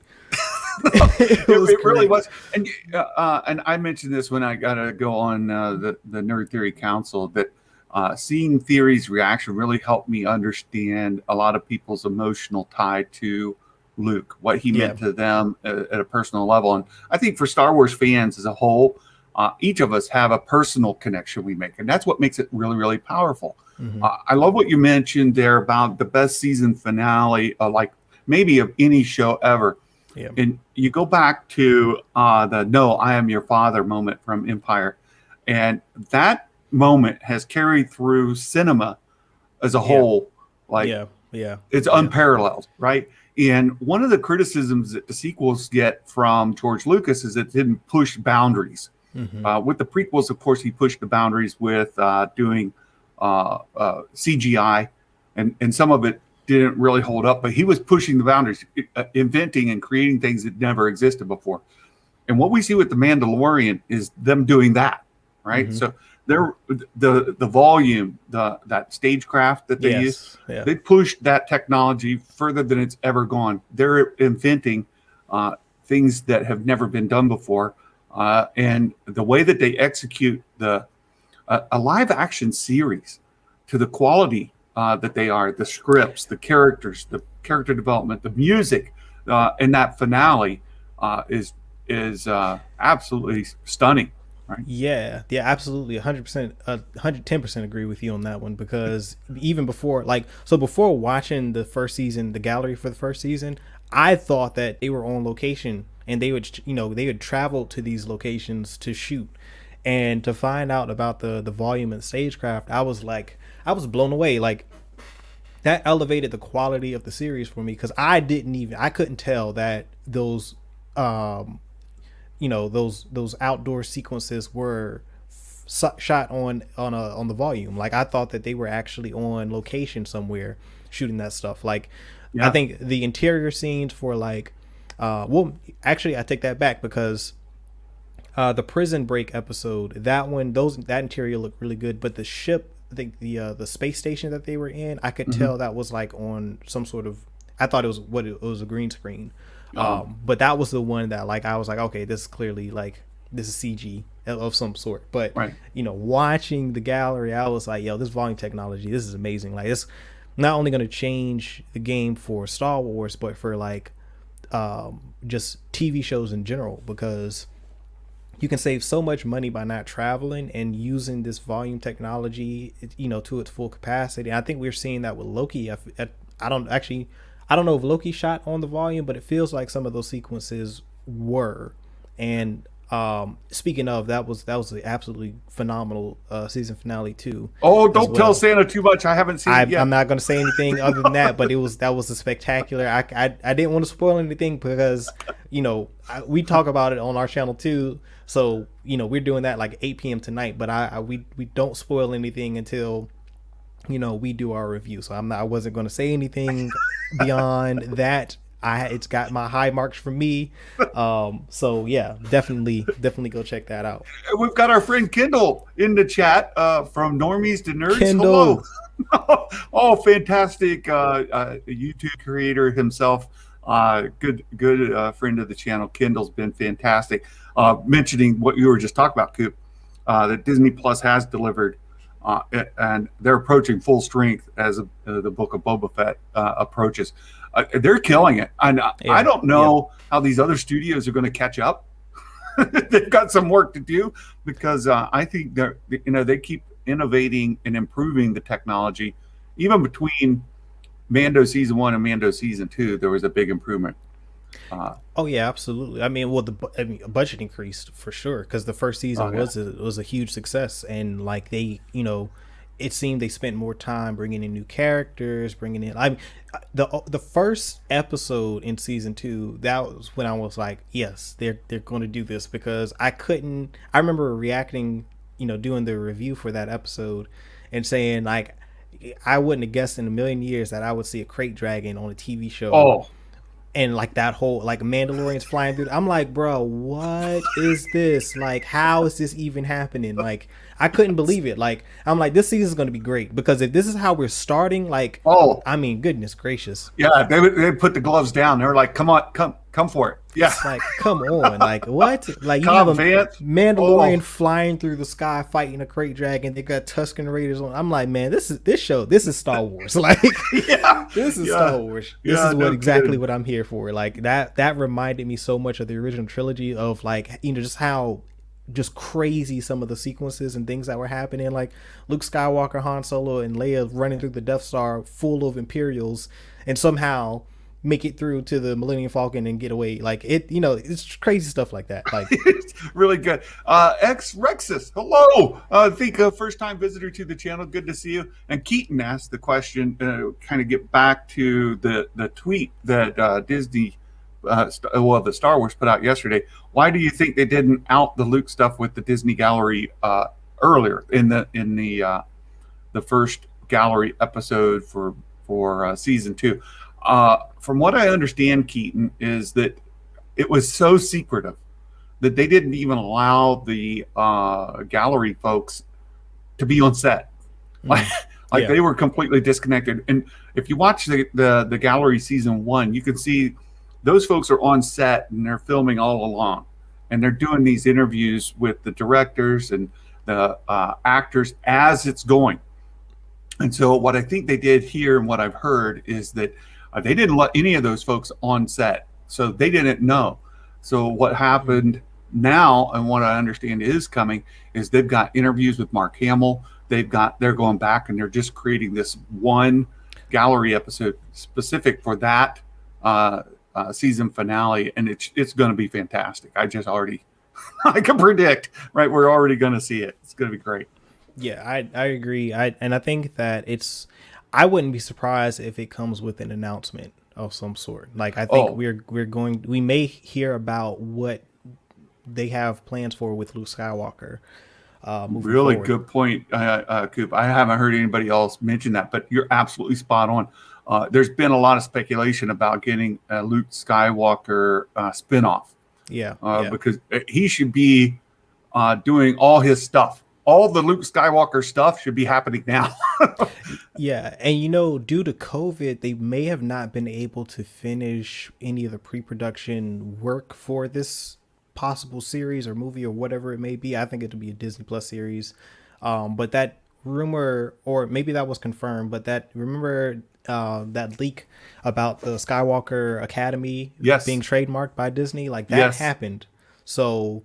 it really was. And I mentioned this when I got to go on the Nerd Theory Council, that seeing Theory's reaction really helped me understand a lot of people's emotional tie to Luke, what he meant to them at a personal level. And I think for Star Wars fans as a whole, each of us have a personal connection we make, and that's what makes it really, really powerful. Mhm. I love what you mentioned there about the best season finale, like maybe of any show ever. Yeah. And you go back to the "No, I am your father" moment from Empire, and that moment has carried through cinema as a whole. Like, it's unparalleled, right? And one of the criticisms that the sequels get from George Lucas is it didn't push boundaries. With the prequels, of course, he pushed the boundaries with doing CGI, and some of it didn't really hold up, but he was pushing the boundaries, inventing and creating things that never existed before. And what we see with The Mandalorian is them doing that, right? So they're the volume, that stagecraft that they use, they pushed that technology further than it's ever gone. They're inventing things that have never been done before. And the way that they execute a live action series to the quality that they are, the scripts, the characters, the character development, the music, and that finale is absolutely stunning. Right? Yeah, absolutely, 100%, 110% agree with you on that one, because even before watching the first season, the gallery for the first season, I thought that they were on location and they would travel to these locations to shoot, and to find out about the volume and stagecraft, I was blown away. Like, that elevated the quality of the series for me, because I couldn't tell that those those outdoor sequences were shot on the volume. Like, I thought that they were actually on location somewhere shooting that stuff. Like, I think the interior scenes for actually I take that back, because the prison break episode, that interior looked really good, but the ship, I think the space station that they were in, I could tell that was like on some sort of, I thought it was a green screen. But that was the one that, like, I was like, okay, this is clearly, like, this is CG of some sort. But watching the gallery, I was like, yo, this volume technology, this is amazing. Like, it's not only going to change the game for Star Wars, but for like just TV shows in general, because you can save so much money by not traveling and using this volume technology, to its full capacity. And I think we're seeing that with Loki. I don't know if Loki shot on the volume, but it feels like some of those sequences were. And speaking of, that was an absolutely phenomenal season finale too. Oh, don't tell Santa too much. I haven't seen it yet. I'm not going to say anything other than that, but that was a spectacular. I didn't want to spoil anything, because we talk about it on our channel too. So we're doing that like 8 p.m. tonight, but we don't spoil anything until we do our review. So I wasn't going to say anything beyond that. It's got my high marks from me. So yeah, definitely go check that out. We've got our friend Kendall in the chat from Normies to Nerds. Kendall. Hello. Oh, fantastic YouTube creator himself. Good friend of the channel. Kendall's been fantastic. Mentioning what you were just talking about, Coop, that Disney Plus has delivered. And they're approaching full strength as the Book of Boba Fett approaches. They're killing it. And I don't know how these other studios are going to catch up. They've got some work to do, because I think they keep innovating and improving the technology. Even between Mando season 1 and Mando season 2, there was a big improvement. Oh yeah, absolutely. I mean, a budget increased for sure, because the first season was a huge success, and like they, it seemed they spent more time bringing in new characters, the first episode in season 2, that was when I was like, yes, they're going to do this, because I remember reacting, doing the review for that episode and saying, like, I wouldn't have guessed in a million years that I would see a crate dragon on a TV show. Oh. And like that whole, like, Mandalorians flying through. I'm like, bro, what is this? Like, how is this even happening? Like, I couldn't believe it. Like, I'm like, this season is going to be great, because if this is how we're starting, like, I mean, goodness gracious. Yeah, they put the gloves down. They were like, come on, come for it. Yeah. It's like, come on. Like, what? Like, you have a Mandalorian flying through the sky fighting a crate dragon. They got Tusken Raiders on. I'm like, man, this is Star Wars. Like, this is Star Wars. This is exactly what I'm here for. Like, that reminded me so much of the original trilogy, of like, just how just crazy, some of the sequences and things that were happening, like Luke Skywalker, Han Solo, and Leia running through the Death Star full of Imperials, and somehow make it through to the Millennium Falcon and get away. Like it, it's crazy stuff like that. Like It's really good. X Rexus, hello. I think a first time visitor to the channel. Good to see you. And Keaton asked the question, kind of get back to the tweet that Disney, the Star Wars put out yesterday. Why do you think they didn't out the Luke stuff with the Disney Gallery earlier in the first Gallery episode for season 2? From what I understand, Keaton, is that it was so secretive that they didn't even allow the gallery folks to be on set. Like Yeah. they were completely disconnected. And if you watch the gallery season 1, you can see those folks are on set and they're filming all along. And they're doing these interviews with the directors and the actors as it's going. And so what I think they did here and what I've heard is that they didn't let any of those folks on set. So they didn't know. So what happened now, and what I understand is coming, is they've got interviews with Mark Hamill. They're going back and they're just creating this one gallery episode specific for that season finale. And it's going to be fantastic. I can predict, right? We're already going to see it. It's going to be great. Yeah, I agree. And I think that I wouldn't be surprised if it comes with an announcement of some sort. Like I think we may hear about what they have plans for with Luke Skywalker. Really forward. good point, Coop. I haven't heard anybody else mention that, but you're absolutely spot on. There's been a lot of speculation about getting a Luke Skywalker spinoff. Yeah, Because he should be doing all his stuff. All the Luke Skywalker stuff should be happening now. Yeah, and due to COVID, they may have not been able to finish any of the pre-production work for this possible series or movie or whatever it may be. I think it'll be a Disney Plus series. But that rumor, or maybe that was confirmed, but remember that leak about the Skywalker Academy being trademarked by Disney? Like that happened. So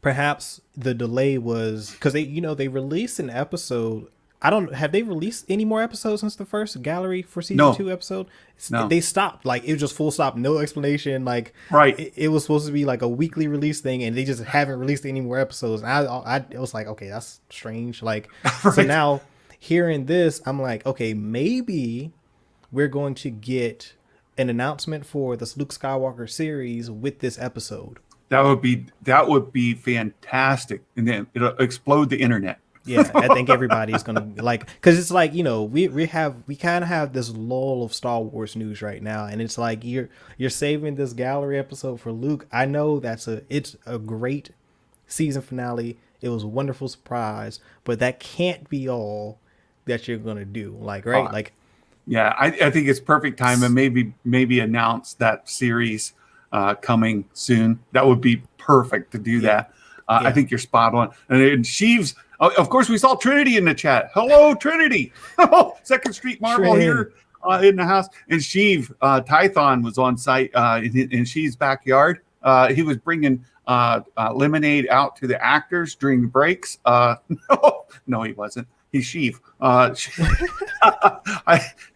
perhaps the delay was because they released an episode. Have they released any more episodes since the first gallery for season 2 episode? No. They stopped. Like it was just full stop, no explanation. Like right, it was supposed to be like a weekly release thing, and they just haven't released any more episodes. And I was like, okay, that's strange. Like right. So now hearing this, I'm like, okay, maybe we're going to get an announcement for this Luke Skywalker series with this episode. That would be fantastic, and then it'll explode the internet. Yeah, I think everybody's gonna because it's like we kind of have this lull of Star Wars news right now, and it's like you're saving this gallery episode for Luke. I know it's a great season finale. It was a wonderful surprise, but that can't be all that you're gonna do. Right? Yeah, I think it's perfect time, and maybe announce that series coming soon. That would be perfect to do that. I think you're spot on. And Sheaves, of course, we saw Trinity in the chat. Hello, Trinity. Second Street Marvel here in the house. And Sheav, Tython was on site in Sheav's backyard. He was bringing lemonade out to the actors during the breaks. No, he wasn't. He's Sheav. I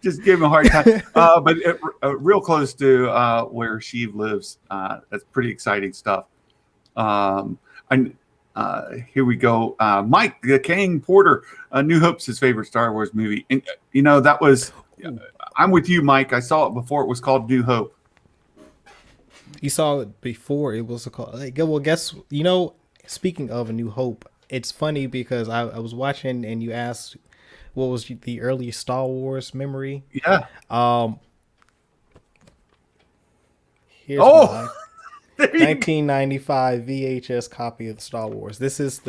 just gave him a hard time. But real close to where Sheav lives. That's pretty exciting stuff. And here we go. Mike, the King Porter, New Hope's his favorite Star Wars movie. And, that was, I'm with you, Mike. I saw it before it was called New Hope. You saw it before it was called. Speaking of A New Hope, it's funny because I was watching and you asked what was the earliest Star Wars memory. Yeah. Here's my 1995 VHS copy of Star Wars. This is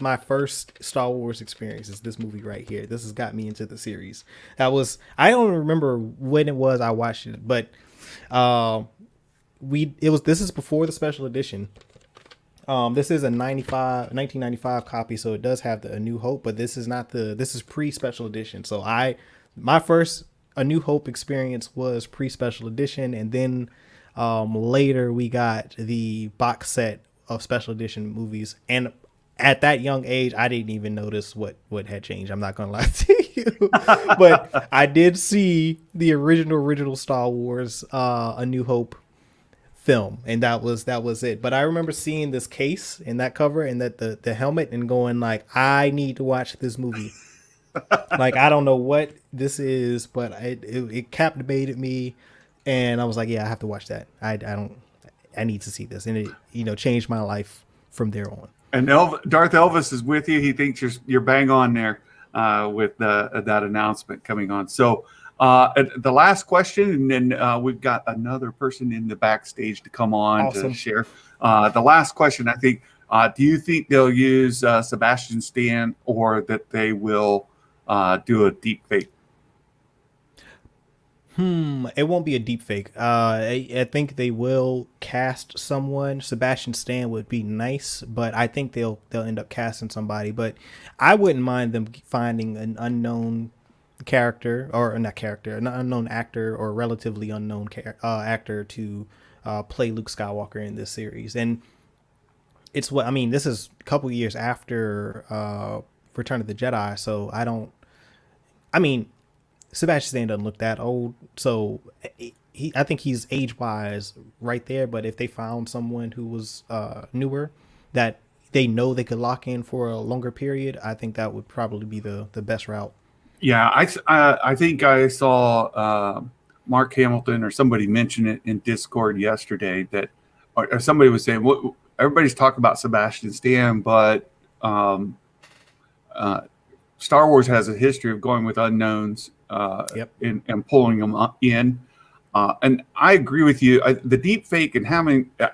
my first Star Wars experience. Is this movie right here? This has got me into the series. I don't remember when it was I watched it, but this is before the special edition. This is a 1995 copy, so it does have the A New Hope, but this is pre-special edition. So my first A New Hope experience was pre-special edition, and then later we got the box set special edition movies, and at that young age, I didn't even notice what had changed. I'm not gonna lie to you, but I did see the original Star Wars, A New Hope film, and that was it. But I remember seeing this case and that cover and that the helmet and going like, I need to watch this movie. Like, I don't know what this is, but it captivated me, and I was like, yeah, I have to watch that. I need to see this, and it changed my life from there on. And Darth Elvis is with you. He thinks you're bang on there with that announcement coming on. So the last question, and then we've got another person in the backstage to come on Awesome. to share. The last question, I think, do you think they'll use Sebastian Stan, or that they will do a deep fake? It won't be a deep fake. I think they will cast someone. Sebastian Stan would be nice, but I think they'll end up casting somebody. But I wouldn't mind them finding an unknown character, or not character, an unknown actor, or relatively unknown actor to play Luke Skywalker in this series. And it's this is a couple years after Return of the Jedi, so Sebastian Stan doesn't look that old, so I think he's age-wise right there. But if they found someone who was newer that they know they could lock in for a longer period, I think that would probably be the best route. Yeah, I think I saw Mark Hamilton or somebody mention it in Discord yesterday that, or somebody was saying, well, everybody's talking about Sebastian Stan, but Star Wars has a history of going with unknowns and pulling them in. And I agree with you. The deep fake and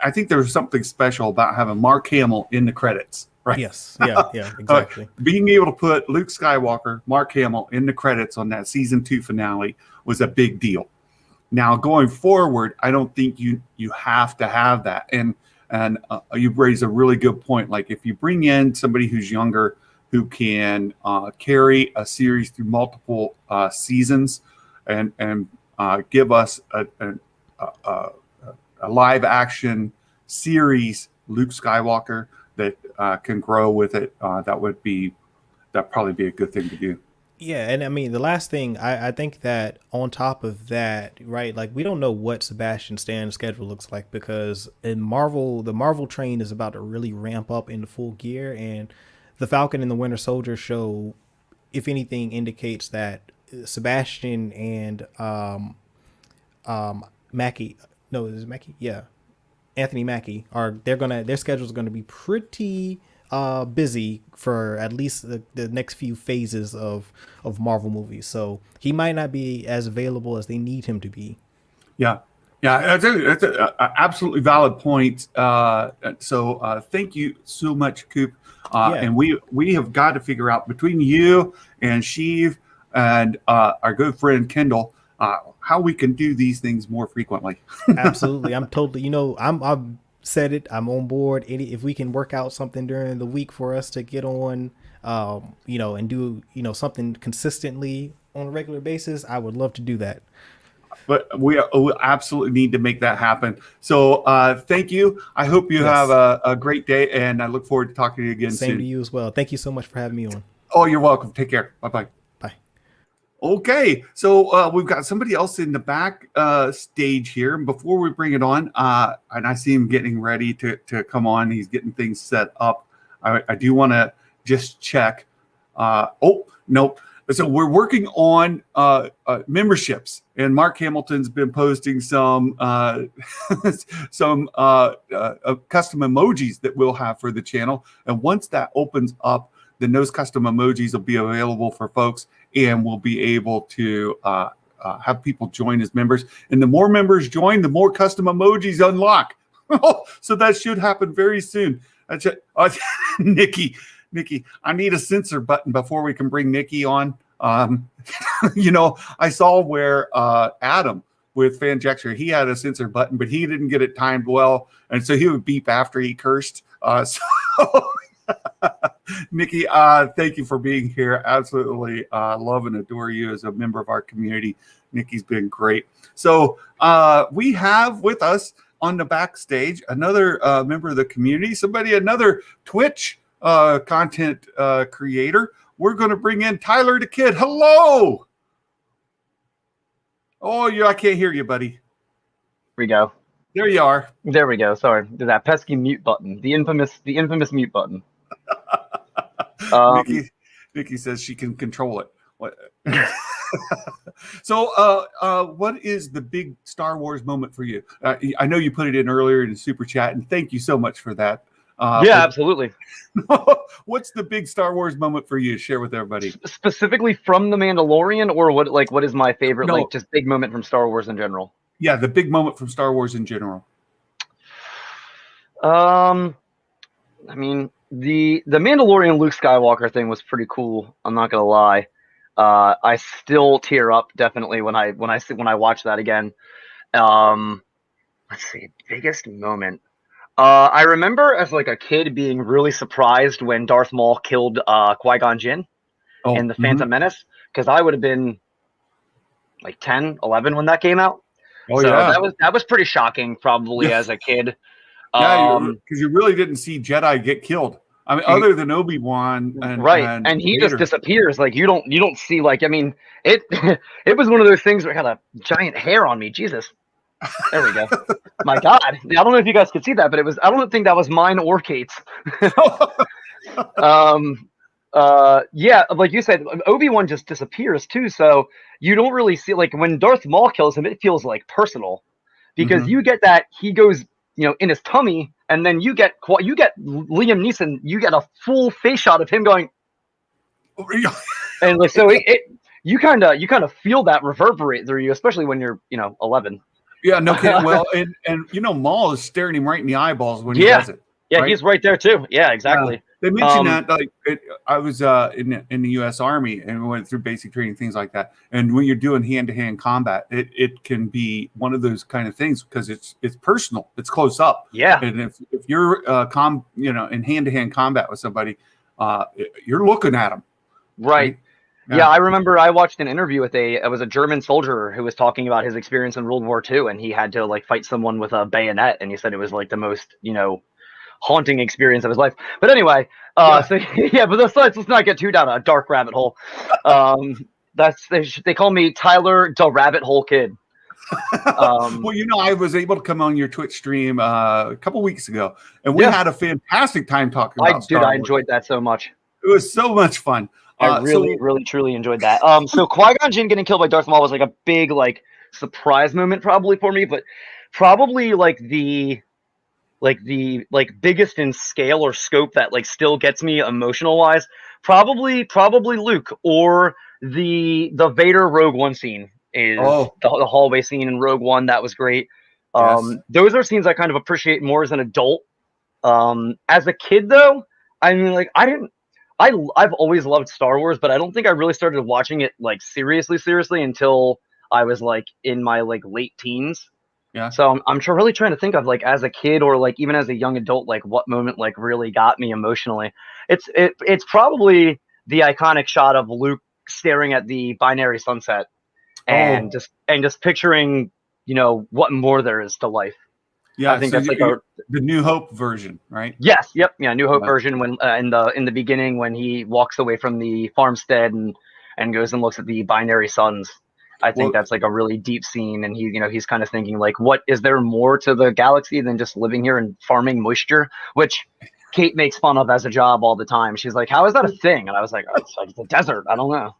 I think there's something special about having Mark Hamill in the credits, right? Yes. Yeah, exactly. Being able to put Luke Skywalker, Mark Hamill in the credits on that season 2 finale was a big deal. Now, going forward, I don't think you have to have that. And you raise a really good point. Like, if you bring in somebody who's younger, who can carry a series through multiple seasons and give us a live action series, Luke Skywalker, that can grow with it, that'd probably be a good thing to do. Yeah, and the last thing, I think that on top of that, right, like, we don't know what Sebastian Stan's schedule looks like, because in Marvel, the Marvel train is about to really ramp up into full gear, and the Falcon and the Winter Soldier show, if anything, indicates that Sebastian and Mackie, no, is it Mackie? Yeah, Anthony Mackie their schedules are gonna be pretty busy for at least the next few phases of Marvel movies. So he might not be as available as they need him to be. Yeah. Yeah, that's an absolutely valid point. So thank you so much, Coop. And we have got to figure out, between you and Sheev and our good friend Kendall, how we can do these things more frequently. Absolutely. I'm totally, I've said it. I'm on board. If we can work out something during the week for us to get on, and do, something consistently on a regular basis, I would love to do that. But we absolutely need to make that happen. So thank you. I hope you have a great day, and I look forward to talking to you again soon. Same to you as well. Thank you so much for having me on. Oh, you're welcome. Take care. Bye-bye. Bye. Okay, so we've got somebody else in the back stage here. And before we bring it on, and I see him getting ready to come on. He's getting things set up. I do want to just check. No. So we're working on memberships, and Mark Hamilton's been posting some custom emojis that we'll have for the channel. And once that opens up, then those custom emojis will be available for folks, and we'll be able to have people join as members. And the more members join, the more custom emojis unlock. So that should happen very soon. Nikki, I need a censor button before we can bring Nikki on. I saw where Adam with Fanjexer, he had a censor button, but he didn't get it timed well, and so he would beep after he cursed. Nikki, thank you for being here. Absolutely love and adore you as a member of our community. Nikki's been great. So we have with us on the backstage, another member of the community, another Twitch content creator. We're going to bring in Tyler the Kid. Hello. Oh, I can't hear you, buddy. We go. There you are. There we go. Sorry, that pesky mute button, the infamous mute button. Nikki says she can control it. What? So, what is the big Star Wars moment for you? I know you put it in earlier in the super chat, and thank you so much for that. Yeah, absolutely. What's the big Star Wars moment for you? Share with everybody. Specifically from The Mandalorian, or what is my favorite, No. like just big moment from Star Wars in general? Yeah, the big moment from Star Wars in general. I mean, the Mandalorian Luke Skywalker thing was pretty cool. I'm not gonna lie. I still tear up definitely when I watch that again. Let's see, biggest moment. I remember as like a kid being really surprised when Darth Maul killed Qui-Gon Jinn in The Phantom Menace, because I would have been like 10, 11 when that came out. Oh, so yeah. that was pretty shocking, probably as a kid. Yeah, because you really didn't see Jedi get killed. I mean, other than Obi-Wan, and he Vader. just disappears. Like you don't see. Like, I mean, it it was one of those things where I had a giant hair on me. Jesus, there we go. My God, I don't know if you guys could see that, but it was. I don't think that was mine or Kate's. Yeah, like you said, Obi-Wan just disappears too. So you don't really see, like, when Darth Maul kills him, it feels like personal, because you get that he goes, in his tummy, and then you get Liam Neeson, you get a full face shot of him going, and like, so you kind of feel that reverberate through you, especially when you're 11. Yeah, no kidding. Well, and Maul is staring him right in the eyeballs when he does it. Yeah, right? He's right there too. Yeah, exactly. They mentioned that, like, I was in the U.S. Army, and we went through basic training, things like that. And when you're doing hand-to-hand combat, it can be one of those kind of things because it's personal, it's close up. Yeah. And if you're in hand-to-hand combat with somebody, you're looking at them. Right. Yeah, I remember I watched an interview with it was a German soldier who was talking about his experience in World War II, and he had to like fight someone with a bayonet, and he said it was like the most haunting experience of his life. But anyway, so yeah, but let's not get too down a dark rabbit hole. They call me Tyler the Rabbit Hole Kid. Well, I was able to come on your Twitch stream a couple weeks ago, and we had a fantastic time talking about Star Wars. I enjoyed that so much. It was so much fun. I really, truly enjoyed that. So Qui-Gon Jinn getting killed by Darth Maul was like a big, like, surprise moment probably for me, but probably like the biggest in scale or scope that like still gets me emotional wise, probably Luke, or the Vader Rogue One scene is the hallway scene in Rogue One. That was great. Those are scenes I kind of appreciate more as an adult. As a kid though, I mean, like, I've always loved Star Wars, but I don't think I really started watching it like seriously until I was like in my like late teens. Yeah. So I'm really trying to think of, like, as a kid or like even as a young adult, like what moment like really got me emotionally. It's probably the iconic shot of Luke staring at the binary sunset and just picturing, what more there is to life. Yeah, I think so that's like the New Hope version, right? Yes. Yep. Yeah. New Hope version, when in the beginning when he walks away from the farmstead and goes and looks at the binary suns. I think that's like a really deep scene, and he's kind of thinking like, what is there more to the galaxy than just living here and farming moisture, which Kate makes fun of as a job all the time. She's like, how is that a thing? And I was like, oh, it's like the desert. I don't know.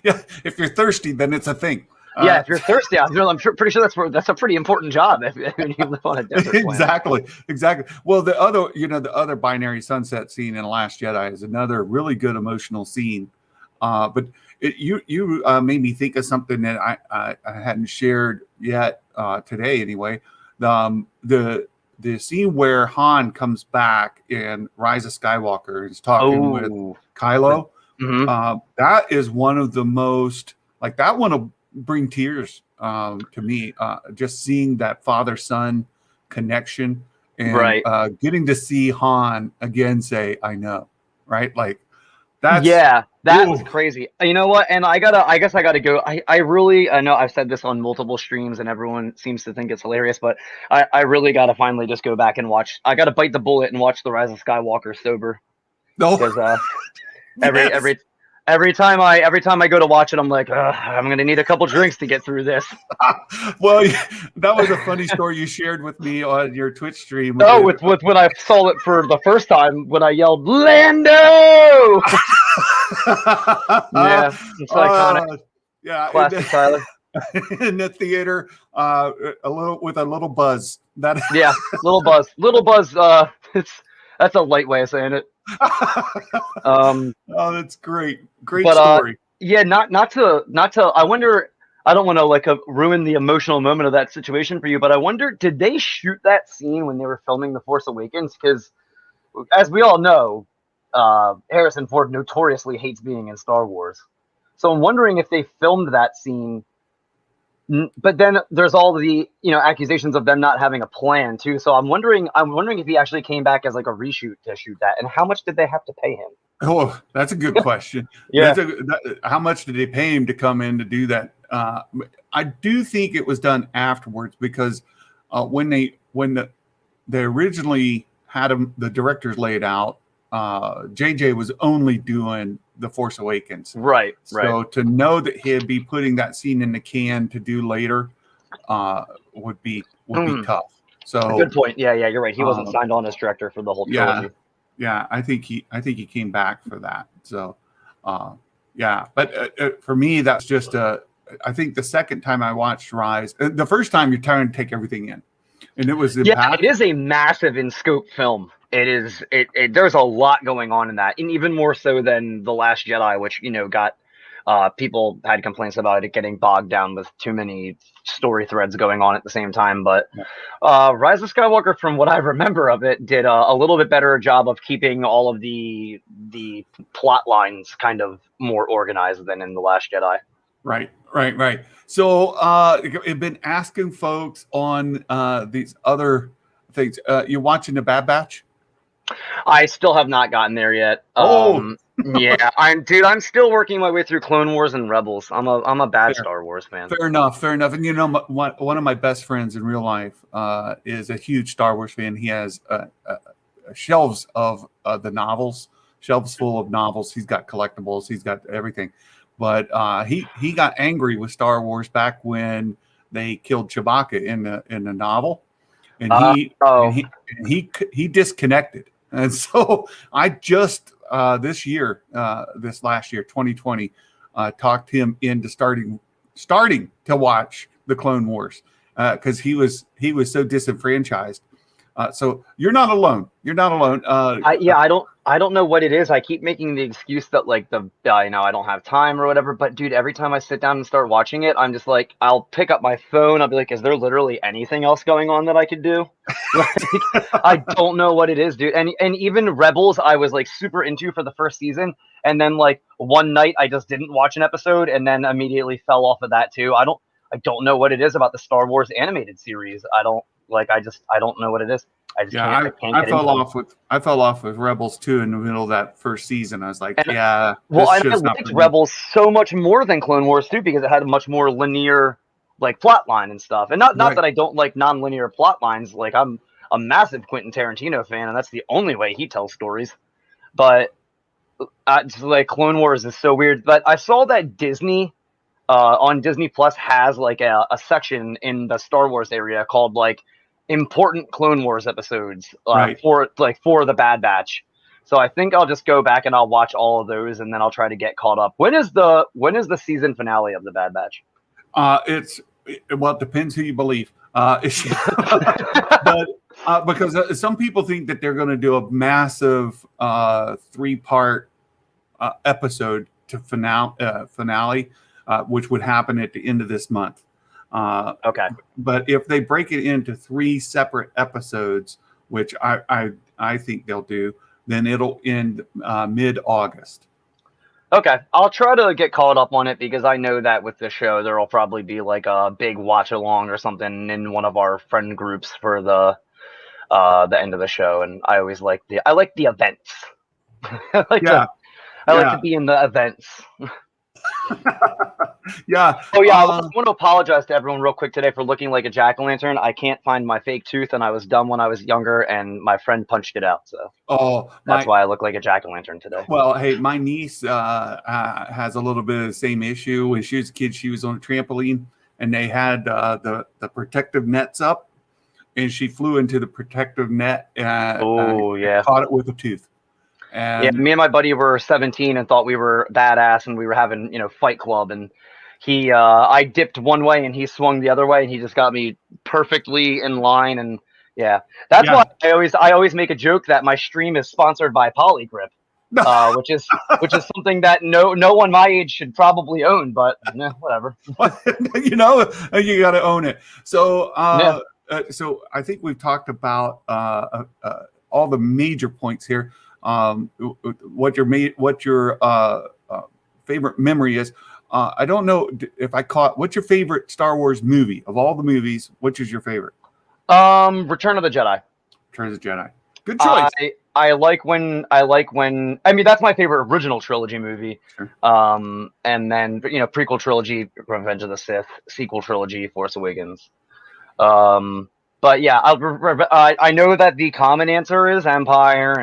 Yeah, if you're thirsty, then it's a thing. Yeah, if you're thirsty, I'm pretty sure that's a pretty important job if you live on a desert planet. Exactly. Well, the other binary sunset scene in Last Jedi is another really good emotional scene. But you made me think of something that I hadn't shared yet today. Anyway, the scene where Han comes back in Rise of Skywalker is talking with Kylo. Mm-hmm. That is one of the most, like, that one will bring tears to me. Just seeing that father-son connection and getting to see Han again say, "I know," right? Like, That was Ooh. crazy. You know what? And I guess I gotta go. I know I've said this on multiple streams and everyone seems to think it's hilarious, but I really gotta finally just go back and watch. I gotta bite the bullet and watch The Rise of Skywalker sober. No. Because Yes. every time I go to watch it, I'm like, I'm gonna need a couple drinks to get through this. Well, that was a funny story you shared with me on your Twitch stream. Oh, with when I saw it for the first time when I yelled Lando. Yeah, it's iconic. Yeah, Classic Tyler. in the theater, a little buzz. That Yeah, little buzz. That's a light way of saying it. Oh, that's great But story. yeah, not to. I wonder. I don't want to like ruin the emotional moment of that situation for you, but I wonder, did they shoot that scene when they were filming The Force Awakens? Because, as we all know, Harrison Ford notoriously hates being in Star Wars. So I'm wondering if they filmed that scene. But then there's all the accusations of them not having a plan too. So I'm wondering if he actually came back as like a reshoot to shoot that, and how much did they have to pay him? Oh, that's a good question. Yeah. How much did they pay him to come in to do that? I do think it was done afterwards because when they originally had the directors laid out, JJ was only doing The Force Awakens. Right. So to know that he'd be putting that scene in the can to do later would be tough. So good point. Yeah, you're right. He wasn't signed on as director for the whole trilogy. Yeah, I think he came back for that. So, but for me, that's just I think the second time I watched Rise, the first time you're trying to take everything in, and it was it is a massive in scope film. It is. There's a lot going on in that, and even more so than The Last Jedi, which got people had complaints about it getting bogged down with too many story threads going on at the same time. But Rise of Skywalker, from what I remember of it, did a little bit better job of keeping all of the plot lines kind of more organized than in The Last Jedi. Right. So I've been asking folks on these other things. You're watching The Bad Batch? I still have not gotten there yet. Yeah, I'm still working my way through Clone Wars and Rebels. I'm a bad Star Wars fan. Fair enough. And one of my best friends in real life is a huge Star Wars fan. He has shelves of the novels, shelves full of novels. He's got collectibles. He's got everything. But he got angry with Star Wars back when they killed Chewbacca in the novel, and he disconnected. And so I just this last year, 2020, talked him into starting to watch the Clone Wars because he was so disenfranchised. So you're not alone. I don't know what it is. I keep making the excuse that like I don't have time or whatever. But dude, every time I sit down and start watching it, I'm just like, I'll pick up my phone. I'll be like, is there literally anything else going on that I could do? I don't know what it is, dude. And even Rebels, I was like super into for the first season, and then like one night I just didn't watch an episode, and then immediately fell off of that too. I don't know what it is about the Star Wars animated series. I don't know what it is. I fell off with Rebels 2 in the middle of that first season. I was like, I liked Rebels so much more than Clone Wars too, because it had a much more linear like plot line and stuff. And not that I don't like non-linear plot lines. Like I'm a massive Quentin Tarantino fan, and that's the only way he tells stories. But like Clone Wars is so weird. But I saw that Disney on Disney Plus has like a section in the Star Wars area called like important Clone Wars episodes for the Bad Batch. So I think I'll just go back and I'll watch all of those, and then I'll try to get caught up. When is the season finale of the Bad Batch? It depends who you believe. But because some people think that they're going to do a massive 3-part episode to finale, which would happen at the end of this month. Okay. But if they break it into 3 separate episodes, which I think they'll do, then it'll end mid-August. Okay, I'll try to get caught up on it because I know that with the show there'll probably be like a big watch along or something in one of our friend groups for the end of the show, and I always like the events. I like to be in the events. Yeah. Oh yeah, I want to apologize to everyone real quick today for looking like a jack-o'-lantern. I can't find my fake tooth, and I was dumb when I was younger, and my friend punched it out. So that's why I look like a jack-o'-lantern today. Well, hey, my niece has a little bit of the same issue. When she was a kid, she was on a trampoline, and they had the protective nets up, and she flew into the protective net and caught it with a tooth. And yeah, me and my buddy were 17 and thought we were badass, and we were having Fight Club, and I dipped one way and he swung the other way, and he just got me perfectly in line. And that's why I always make a joke that my stream is sponsored by Polygrip, which is something that no one my age should probably own, but whatever. You got to own it. So so I think we've talked about all the major points here. What your favorite memory is. I don't know if I caught. What's your favorite Star Wars movie of all the movies? Which is your favorite? Return of the Jedi. Return of the Jedi. Good choice. I like when. I mean, that's my favorite original trilogy movie. Sure. And then prequel trilogy, Revenge of the Sith. Sequel trilogy, Force Awakens. But yeah, I know that the common answer is Empire.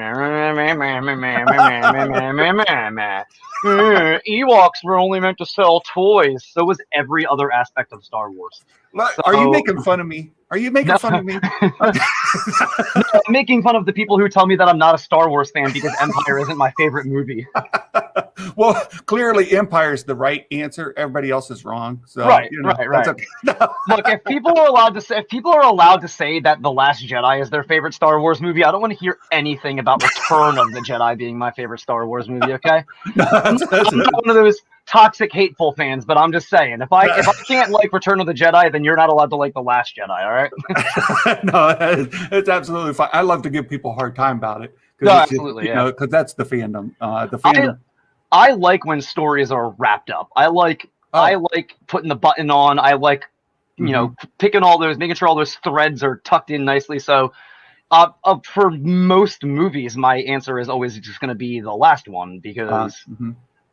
Ewoks were only meant to sell toys. So was every other aspect of Star Wars. Are you making fun of me? Are you making fun of me? No, I'm making fun of the people who tell me that I'm not a Star Wars fan because Empire isn't my favorite movie. Well, clearly Empire is the right answer. Everybody else is wrong. So right. Okay. Look, if people are allowed to say that The Last Jedi is their favorite Star Wars movie, I don't want to hear anything about Return of the Jedi being my favorite Star Wars movie. Okay, I'm not one of those toxic, hateful fans, but I'm just saying, if I can't like Return of the Jedi, then you're not allowed to like The Last Jedi. All right? No, it's absolutely fine. I love to give people a hard time about it. No, absolutely, because that's the fandom. The fandom. I like when stories are wrapped up. I like putting the button on. I like, picking making sure all those threads are tucked in nicely. So, for most movies, my answer is always just going to be the last one because,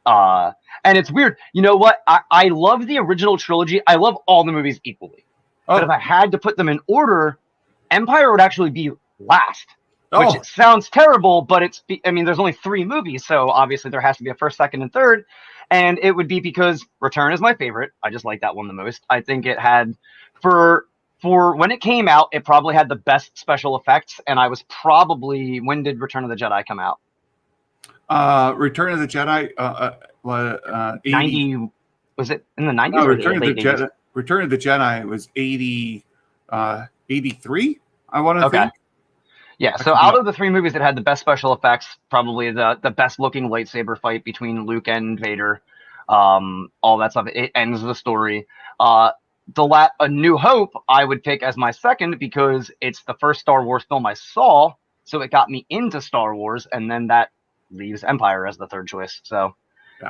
and it's weird. You know what? I love the original trilogy. I love all the movies equally. But if I had to put them in order, Empire would actually be last. Which sounds terrible, but there's only 3 movies, so obviously there has to be a first, second, and third. And it would be because Return is my favorite. I just like that one the most. I think it had, for when it came out, it probably had the best special effects. And I was probably, when did Return of the Jedi come out? Return of the Jedi, 90. Was it in the 90s? No, or Return late of the 80s? Jedi. Return of the Jedi was 83. I want to think. Yeah, so out of the 3 movies that had the best special effects, probably the best looking lightsaber fight between Luke and Vader, all that stuff, it ends the story. A New Hope, I would pick as my second because it's the first Star Wars film I saw, so it got me into Star Wars, and then that leaves Empire as the third choice. So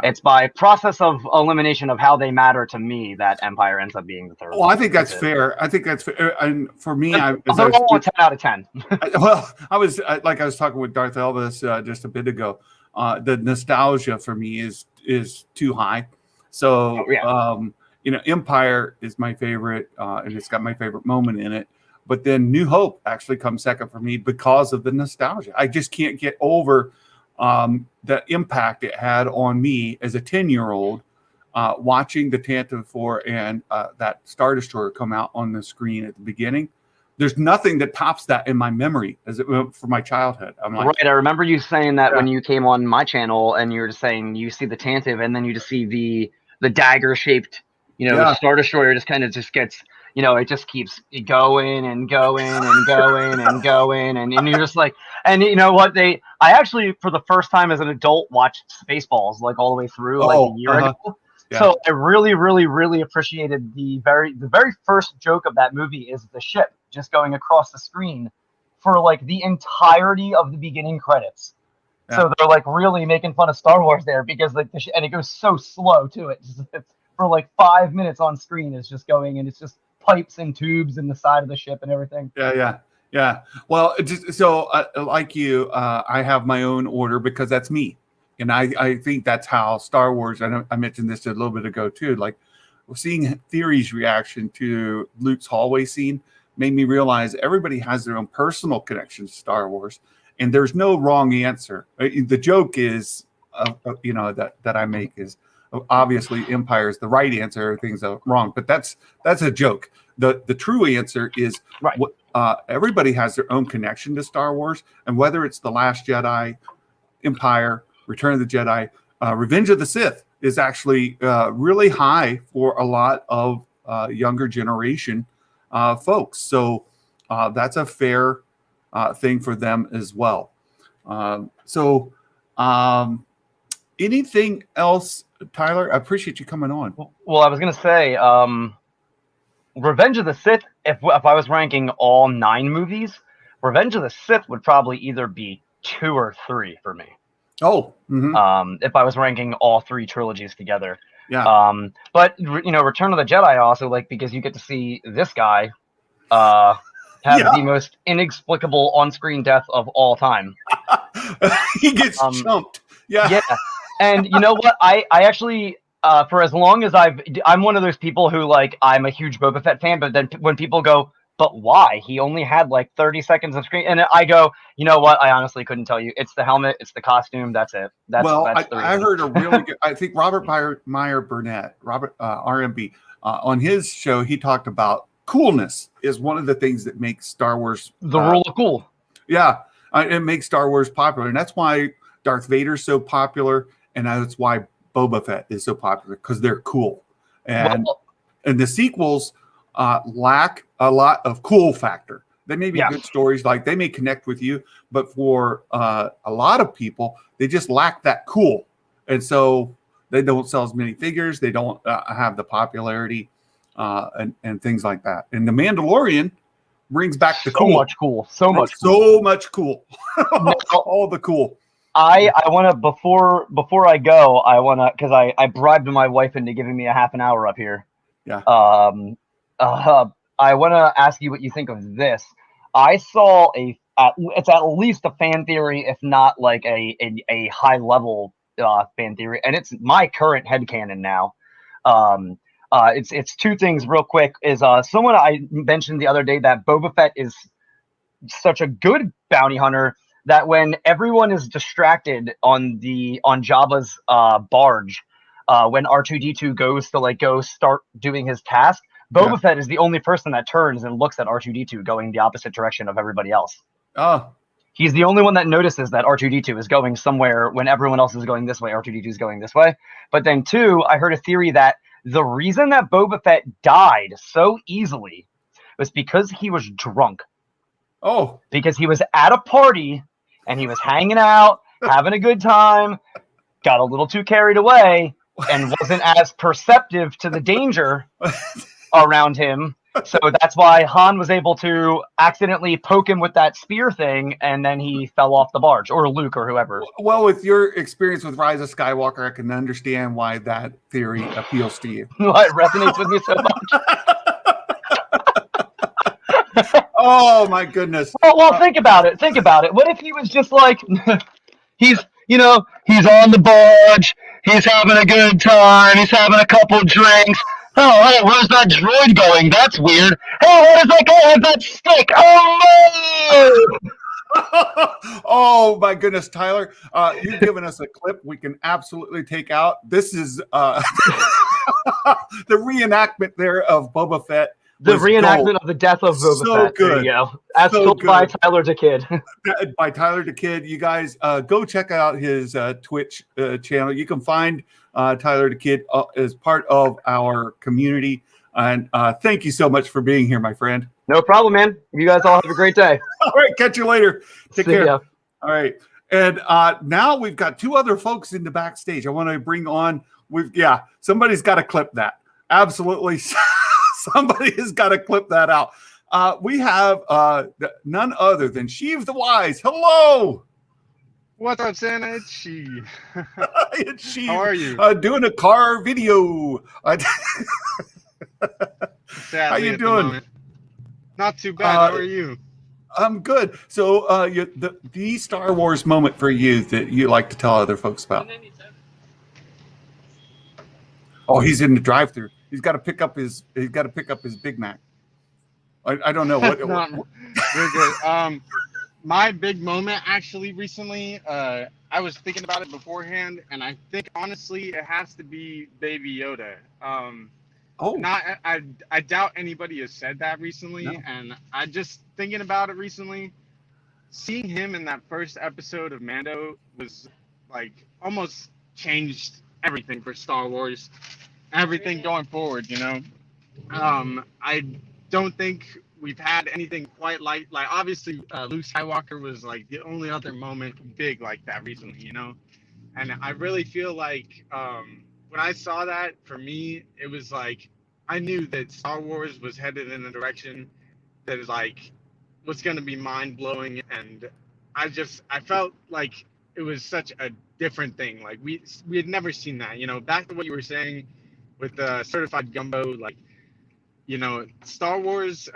it's by process of elimination of how they matter to me that Empire ends up being the third. Well, I think that's fair. I think that's fair. And for me, they're all 10 out of 10. I was talking with Darth Elvis just a bit ago. The nostalgia for me is too high. So, Empire is my favorite, and it's got my favorite moment in it. But then New Hope actually comes second for me because of the nostalgia. I just can't get over the impact it had on me as a 10-year-old watching the Tantive IV and that Star Destroyer come out on the screen at the beginning. There's nothing that tops that in my memory for my childhood. I'm like, right. I remember you saying that when you came on my channel, and you were just saying you see the Tantive, and then you just see the dagger shaped, Star Destroyer just kind of just gets, it just keeps going and going and going and going, and you're just like, and you know what? I actually, for the first time as an adult, watched Spaceballs like all the way through a year ago. Yeah. So I really, really, really appreciated the very first joke of that movie is the ship just going across the screen for like the entirety of the beginning credits. Yeah. So they're like really making fun of Star Wars there because like and it goes so slow too. It's for like 5 minutes on screen. It's just going, and it's just pipes and tubes in the side of the ship and everything. Yeah. Well, like you, I have my own order because that's me. And I think that's how Star Wars, I mentioned this a little bit ago too, like seeing Theory's reaction to Luke's hallway scene made me realize everybody has their own personal connection to Star Wars, and there's no wrong answer. The joke is, that I make is obviously Empire is the right answer, everything's wrong, but that's a joke. The true answer is right. Everybody has their own connection to Star Wars, and whether it's The Last Jedi, Empire, Return of the Jedi, Revenge of the Sith is actually really high for a lot of younger generation folks. So that's a fair thing for them as well. Anything else, Tyler? I appreciate you coming on. Well, I was going to say, Revenge of the Sith, if I was ranking all 9 movies, Revenge of the Sith would probably either be 2 or 3 for me. Oh, mm-hmm. If I was ranking all 3 trilogies together. Yeah. But Return of the Jedi I also like because you get to see this guy have the most inexplicable on-screen death of all time. He gets chumped. Yeah. And you know what? I actually, for as long as I'm one of those people who I'm a huge Boba Fett fan, but then when people go, but why? He only had 30 seconds of screen. And I go, you know what? I honestly couldn't tell you. It's the helmet. It's the costume. That's it. That's I heard a really good, I think Robert Meyer Burnett, RMB, on his show, he talked about coolness is one of the things that makes Star Wars. The rule of cool. Yeah. It makes Star Wars popular. And that's why Darth Vader's so popular. And that's why Boba Fett is so popular, because they're cool. And the sequels lack a lot of cool factor. They may be good stories, they may connect with you, but for a lot of people, they just lack that cool. And so they don't sell as many figures. They don't have the popularity and things like that. And The Mandalorian brings back the cool. So much cool. All the cool. I want to, before I go, because I bribed my wife into giving me a half an hour up here. Yeah. I want to ask you what you think of this. I saw it's at least a fan theory, if not a high level fan theory, and it's my current headcanon now. It's 2 things real quick. Is someone I mentioned the other day that Boba Fett is such a good bounty hunter that when everyone is distracted on Jabba's barge, when R2-D2 goes to go start doing his task, Boba Fett is the only person that turns and looks at R2-D2 going the opposite direction of everybody else. Oh. He's the only one that notices that R2-D2 is going somewhere when everyone else is going this way. R2-D2 is going this way. But then 2, I heard a theory that the reason that Boba Fett died so easily was because he was drunk. Oh. Because he was at a party and he was hanging out, having a good time, got a little too carried away, and wasn't as perceptive to the danger around him. So that's why Han was able to accidentally poke him with that spear thing, and then he fell off the barge, or Luke, or whoever. Well, with your experience with Rise of Skywalker, I can understand why that theory appeals to you. It resonates with me so much. Oh my goodness. Well, think about it. What if he was just he's on the barge, he's having a good time, he's having a couple drinks. Oh, hey, where's that droid going? That's weird. Hey, where does that guy have that stick? Oh no! Oh my goodness, Tyler. You've given us a clip we can absolutely take out. This is the reenactment there of Boba Fett. The reenactment of the death of Boba Fett. So good. There you go. As told by Tyler DeKid. By Tyler DeKid. You guys go check out his Twitch channel. You can find Tyler DeKid as part of our community. And thank you so much for being here, my friend. No problem, man. You guys all have a great day. All right. Catch you later. Take care. Ya. All right. And now we've got 2 other folks in the backstage. I want to bring on. Somebody's got to clip that. Absolutely. Somebody has got to clip that out. We have none other than Sheev the Wise. Hello. What's up, Santa? It's Sheev. It's Sheev. How are you? Doing a car video. How you doing? Not too bad. How are you? I'm good. So, the Star Wars moment for you that you like to tell other folks about. Oh, he's in the drive-thru. He's got to pick up his Big Mac. I don't know what. No, you're good. My big moment actually recently, I was thinking about it beforehand, and I think honestly it has to be Baby Yoda. I doubt anybody has said that recently, No. and I just thinking about it recently, seeing him in that first episode of Mando was like almost changed everything for Star Wars, everything going forward, you know. I don't think we've had anything quite like obviously Luke Skywalker was like the only other moment big like that recently, you know. And I really feel like when I saw that, for me, it was like I knew that Star Wars was headed in a direction that is like was going to be mind blowing, and I felt like it was such a different thing. Like we had never seen that, you know. Back to what you were saying with the certified gumbo, like, you know, Star Wars.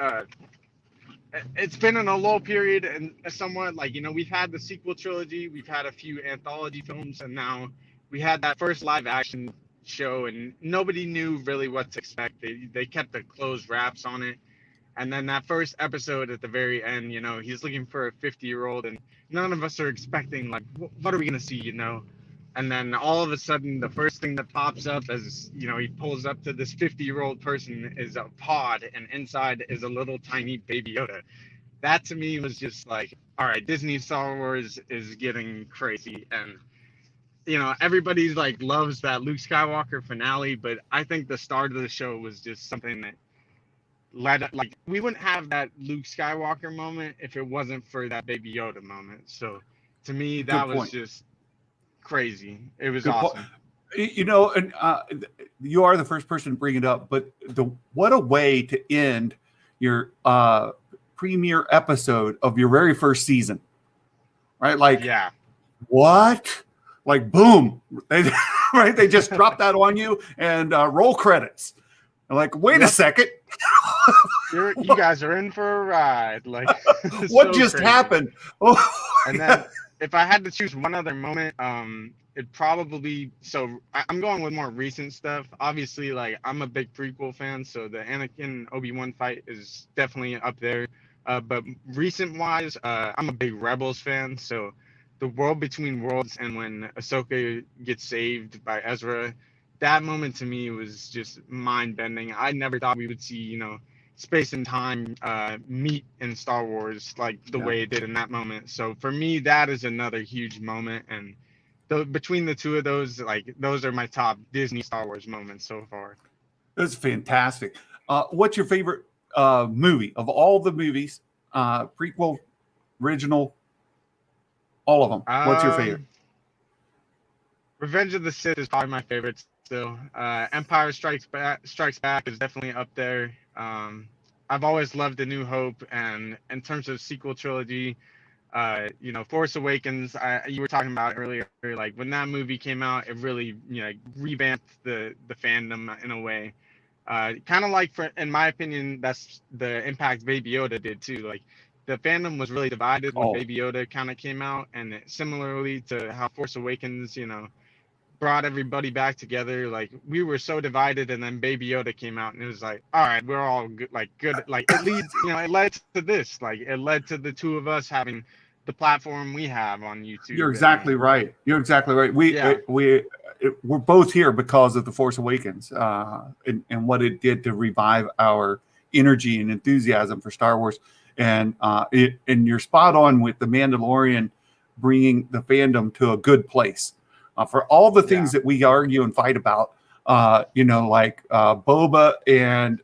It's been in a lull period, and somewhat like, you know, we've had the sequel trilogy, we've had a few anthology films, and now we had that first live action show, and nobody knew really what to expect. They kept the closed wraps on it. And then that first episode at the very end, you know, he's looking for a 50-year-old, and none of us are expecting, like, what are we going to see, you know? And then all of a sudden, the first thing that pops up as, you know, he pulls up to this 50-year-old person is a pod, and inside is a little tiny Baby Yoda. That to me was just like, all right, Disney Star Wars is getting crazy. And, you know, everybody's like loves that Luke Skywalker finale, but I think the start of the show was just something that led, like, we wouldn't have that Luke Skywalker moment if it wasn't for that Baby Yoda moment. So to me, that was just crazy. It was awesome. You know, and you are the first person to bring it up, but what a way to end your premiere episode of your very first season, right? Like, yeah, what? Like, boom, right? They just dropped that on you and roll credits. Like, wait a second. You guys are in for a ride. Like, what just happened? Oh, and then if I had to choose one other moment, it'd probably I'm going with more recent stuff. Obviously, like, I'm a big prequel fan, so the Anakin Obi-Wan fight is definitely up there. But recent wise, I'm a big Rebels fan, so the World Between Worlds and when Ahsoka gets saved by Ezra, that moment to me was just mind-bending. I never thought we would see, you know, space and time meet in Star Wars like the way it did in that moment. So for me, that is another huge moment, and between the two of those, like, those are my top Disney Star Wars moments so far. That's fantastic. What's your favorite movie of all the movies? Prequel, original, all of them. What's your favorite? Revenge of the Sith is probably my favorite still. Empire Strikes Back is definitely up there. I've always loved A New Hope, and in terms of sequel trilogy, you know, Force Awakens, you were talking about earlier, like when that movie came out, it really, you know, revamped the fandom in a way. Kind of like, in my opinion, that's the impact Baby Yoda did too. Like, the fandom was really divided when Baby Yoda kind of came out, and similarly to how Force Awakens, you know, brought everybody back together. Like, we were so divided, and then Baby Yoda came out, and it was like, all right, we're all good. Like, it leads, you know, it led to this. Like, it led to the two of us having the platform we have on YouTube. You're exactly right. You're exactly right. We're both here because of The Force Awakens and what it did to revive our energy and enthusiasm for Star Wars. And you're spot on with The Mandalorian bringing the fandom to a good place. For all the things that we argue and fight about, you know, like Boba and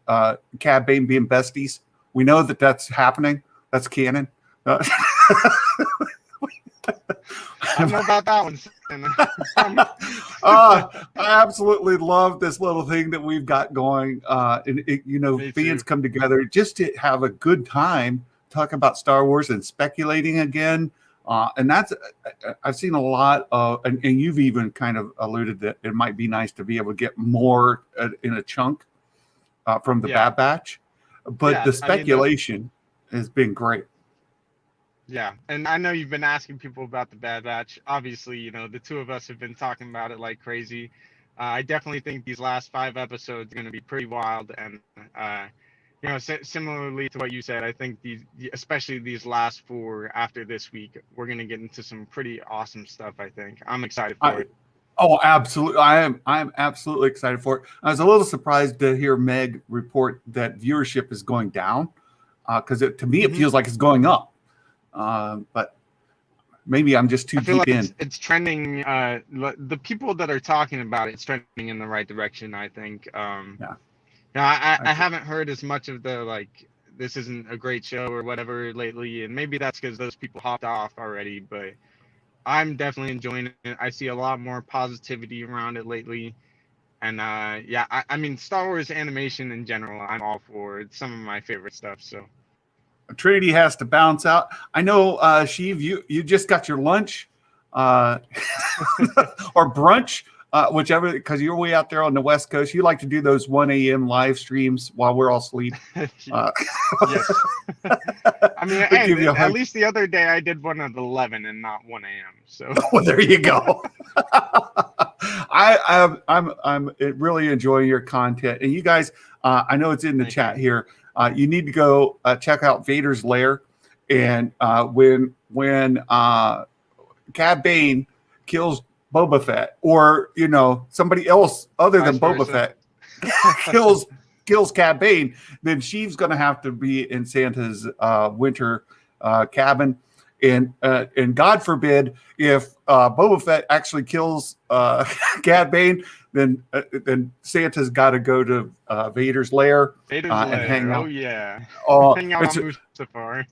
Cad Bane being besties, we know that that's happening. That's canon. I don't know about that one. I absolutely love this little thing that we've got going. You know, fans come together just to have a good time talking about Star Wars and speculating again. And that's, I've seen a lot of, and you've even kind of alluded that it might be nice to be able to get more in a chunk from the Bad Batch. But the speculation has been great. Yeah, and I know you've been asking people about the Bad Batch. Obviously, you know, the two of us have been talking about it like crazy. I definitely think these last 5 episodes are going to be pretty wild, and you know, similarly to what you said, I think especially these last four after this week, we're going to get into some pretty awesome stuff. I think I'm excited for it. Oh, absolutely! I am absolutely excited for it. I was a little surprised to hear Meg report that viewership is going down, because to me it feels like it's going up. But maybe I'm just too feel deep like in. it's trending. The people that are talking about it's trending in the right direction. I think. Yeah. I haven't heard as much of the like this isn't a great show or whatever lately, and maybe that's because those people hopped off already. But I'm definitely enjoying it. I see a lot more positivity around it lately. And yeah, I mean, Star Wars animation in general, I'm all for. It's some of my favorite stuff. So Trinity has to bounce out. I know, Sheev, you just got your lunch or brunch, whichever, because you're way out there on the West Coast. You like to do those 1 a.m. live streams while we're all asleep. Yes. I mean, hey, at least the other day I did one at 11 and not 1 a.m. So well, there you go. I'm really enjoying your content, and you guys, I know it's in the chat here. You need to go check out Vader's Lair, and when Cad Bane kills Boba Fett, or you know somebody else other than Boba Fett kills Cad Bane, then Sheev's going to have to be in Santa's winter cabin. And God forbid if Boba Fett actually kills Cad Bane, then Santa's got to go to Vader's lair and hang out. Oh yeah, hang out on Mustafar.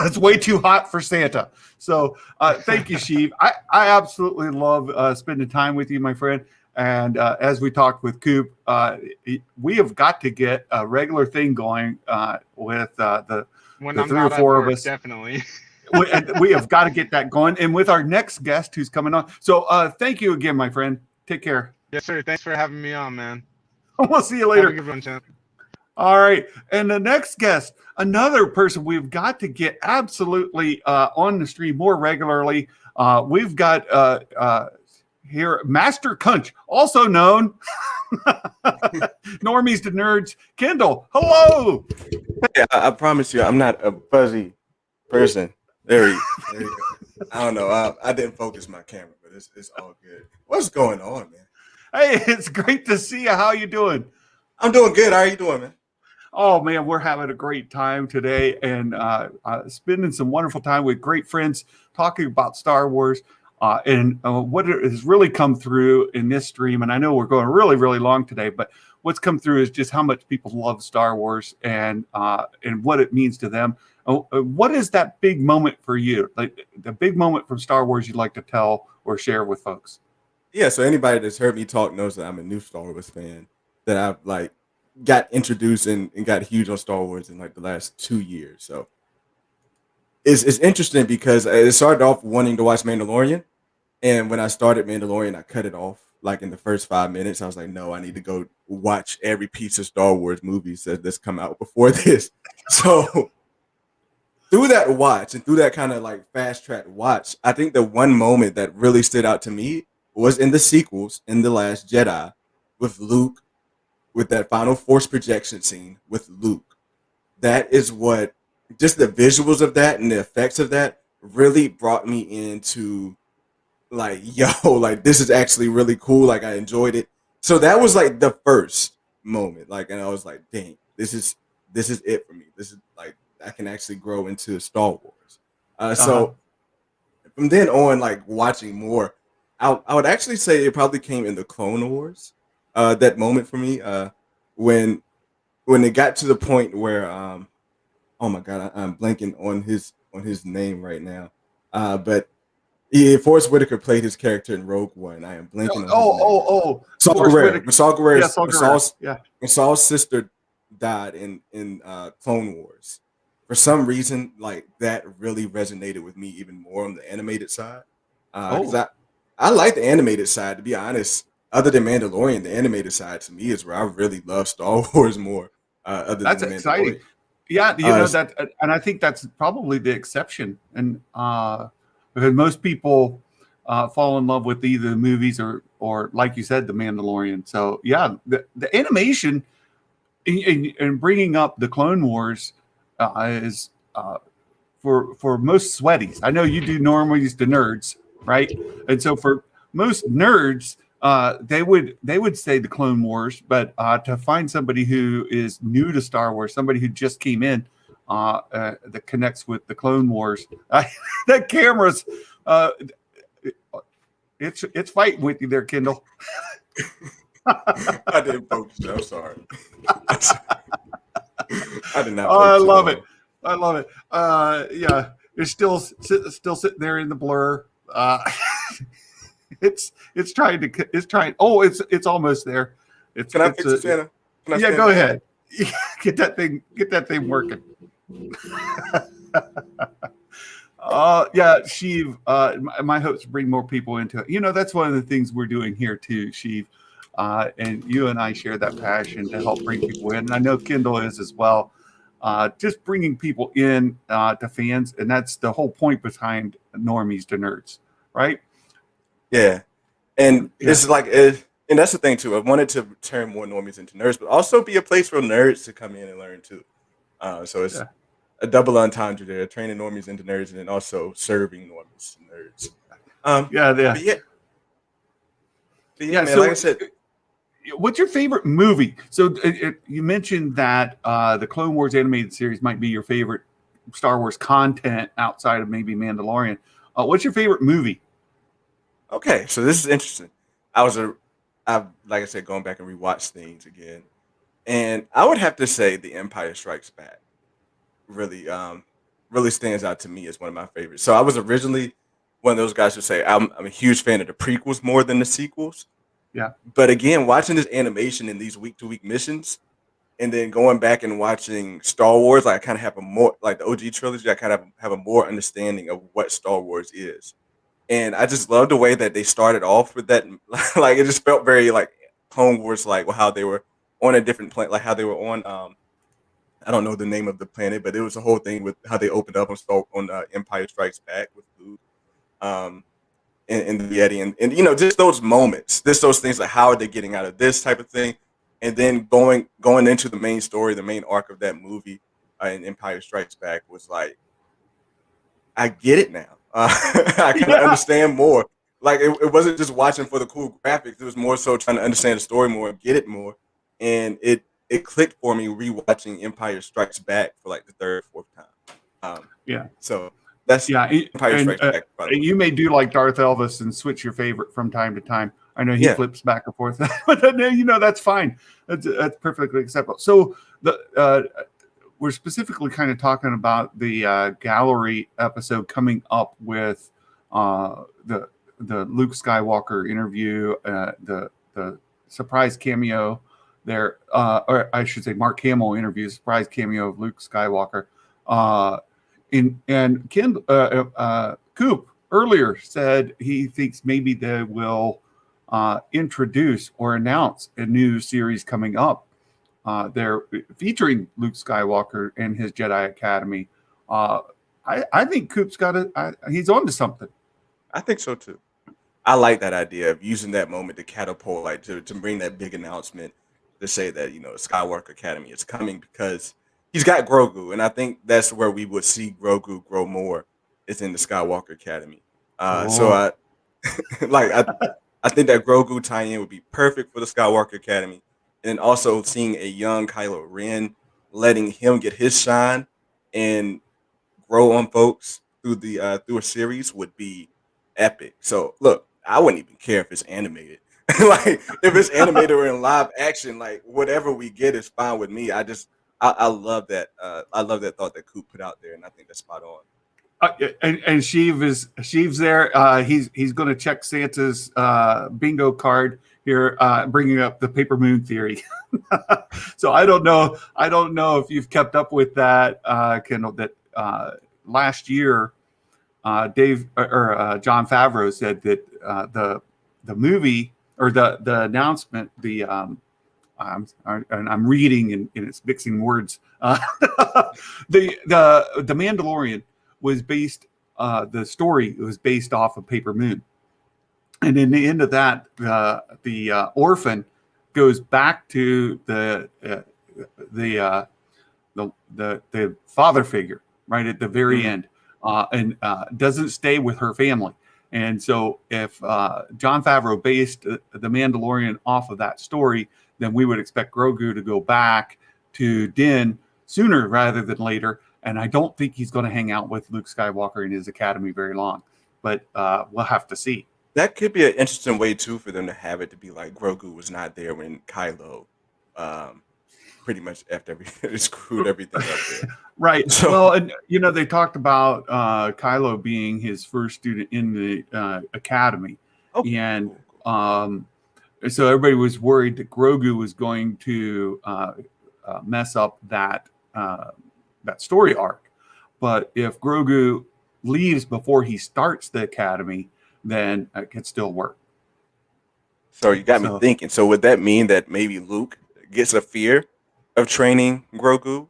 It's way too hot for Santa. So thank you, Sheev. I absolutely love spending time with you, my friend. And as we talked with Coop, we have got to get a regular thing going with the 3 or 4 of us. Definitely. We have got to get that going. And with our next guest who's coming on. So thank you again, my friend. Take care. Yes, sir. Thanks for having me on, man. We'll see you later. Have a good one, champ. All right. And the next guest, another person we've got to get absolutely on the stream more regularly. We've got here Master Kunch, also known Normies to Nerds, Kendall. Hello. Hey, I promise you, I'm not a buzzy person. There you go. I don't know. I didn't focus my camera, but it's all good. What's going on, man? Hey, it's great to see you. How you doing? I'm doing good. How are you doing, man? Oh, man, we're having a great time today and spending some wonderful time with great friends talking about Star Wars and what has really come through in this stream. And I know we're going really, really long today, but what's come through is just how much people love Star Wars and what it means to them. What is that big moment for you? Like the big moment from Star Wars you'd like to tell or share with folks? Yeah, so anybody that's heard me talk knows that I'm a new Star Wars fan, that I've like got introduced and got huge on Star Wars in like the last 2 years. So it's interesting because it started off wanting to watch Mandalorian. And when I started Mandalorian, I cut it off like in the first 5 minutes. I was like, no, I need to go watch every piece of Star Wars movies that's come out before this. So through that watch and through that kind of like fast track watch, I think the one moment that really stood out to me was in the sequels, in The Last Jedi, with Luke, with that final Force projection scene with Luke. That is what, just the visuals of that and the effects of that really brought me into like, yo, like this is actually really cool. Like I enjoyed it. So that was like the first moment. Like, and I was like, dang, this is it for me. This is like, I can actually grow into Star Wars. So from then on, like watching more, I would actually say it probably came in the Clone Wars. That moment for me, when it got to the point where, oh my God, I'm blanking on his name right now. But Forrest Whitaker played his character in Rogue One. I am blanking on his name. Saul Guerrero. When Saul's sister died in Clone Wars. For some reason, like that really resonated with me even more on the animated side. Because I like the animated side, to be honest. Other than Mandalorian, the animated side to me is where I really love Star Wars more. That's exciting. Yeah, you know that, and I think that's probably the exception, and because most people fall in love with either the movies or like you said, The Mandalorian. So yeah, the animation and bringing up the Clone Wars is for most sweaties. I know you do normies to nerds, right? And so for most nerds, they would say the Clone Wars, but to find somebody who is new to Star Wars, somebody who just came in that connects with the Clone Wars, that camera's it's fighting with you there, Kendall. I didn't focus. I'm sorry. I did not. I love it. I love it. Yeah, it's still sitting there in the blur. It's trying. Oh, it's almost there. Can I fix it, Santa? Yeah, go ahead. Get that thing working. Yeah, Sheev. My hope is to bring more people into it. You know, that's one of the things we're doing here too, Sheev. And you and I share that passion to help bring people in. And I know Kendall is as well. Just bringing people in to fans, and that's the whole point behind normies to nerds, right? Yeah, and it's like, and that's the thing too. I wanted to turn more normies into nerds, but also be a place for nerds to come in and learn too. So it's a double entendre there, training normies into nerds, and then also serving normies to nerds. Man, so, like I said. What's your favorite movie? So you mentioned that the Clone Wars animated series might be your favorite Star Wars content outside of maybe Mandalorian. What's your favorite movie? Okay, so this is interesting. I've like I said, going back and rewatched things again, and I would have to say The Empire Strikes Back really stands out to me as one of my favorites. So I was originally one of those guys who say I'm a huge fan of the prequels more than the sequels. Yeah. But again, watching this animation in these week-to-week missions, and then going back and watching Star Wars, like I kind of have a more, like the OG trilogy, I kind of have a more understanding of what Star Wars is. And I just love the way that they started off with that. Like it just felt very like Clone Wars, like how they were on a different planet, like how they were on, I don't know the name of the planet, but it was a whole thing with how they opened up on Empire Strikes Back with Luke. And the Yeti, and you know, just those moments, those things, like how are they getting out of this type of thing, and then going into the main story, the main arc of that movie in Empire Strikes Back was like, I get it now. I can understand more. Like it wasn't just watching for the cool graphics; it was more so trying to understand the story more and get it more. And it clicked for me rewatching Empire Strikes Back for like the third, fourth time. So. That's Empire Strikes Back. And you may do like Darth Elvis and switch your favorite from time to time. I know he flips back and forth, but then, you know, that's fine. That's perfectly acceptable. So we're specifically kind of talking about the gallery episode coming up with the Luke Skywalker interview, the surprise cameo there, or I should say Mark Hamill interview, surprise cameo of Luke Skywalker. And Ken Coop earlier said he thinks maybe they will introduce or announce a new series coming up. They're featuring Luke Skywalker and his Jedi Academy. I think Coop's he's on to something. I think so too. I like that idea of using that moment to catapult, like to bring that big announcement to say that, you know, Skywalker Academy is coming, because he's got Grogu, and I think that's where we would see Grogu grow more, is in the Skywalker Academy. So I think that Grogu tie-in would be perfect for the Skywalker Academy, and also seeing a young Kylo Ren, letting him get his shine and grow on folks through a series would be epic. So look, I wouldn't even care if it's animated. Like if it's animated or in live action, like whatever we get is fine with me. I love that. I love that thought that Coop put out there, and I think that's spot on. And Sheev's there. He's going to check Santa's bingo card here, bringing up the paper moon theory. So I don't know if you've kept up with that, Kendall. That last year, John Favreau said that the movie or the announcement, the I'm reading and it's mixing words. The Mandalorian was based. The story was based off of Paper Moon, and in the end of that, the orphan goes back to the father figure right at the very end, and doesn't stay with her family. And so, if Jon Favreau based the Mandalorian off of that story, then we would expect Grogu to go back to Din sooner rather than later. And I don't think he's going to hang out with Luke Skywalker in his academy very long. But we'll have to see. That could be an interesting way too for them to have it to be like Grogu was not there when Kylo pretty much screwed everything up there. Right. So, well, and they talked about Kylo being his first student in the academy, and so everybody was worried that Grogu was going to mess up that story arc. But if Grogu leaves before he starts the academy, then it could still work. So you got me thinking. So would that mean that maybe Luke gets a fear of training Grogu,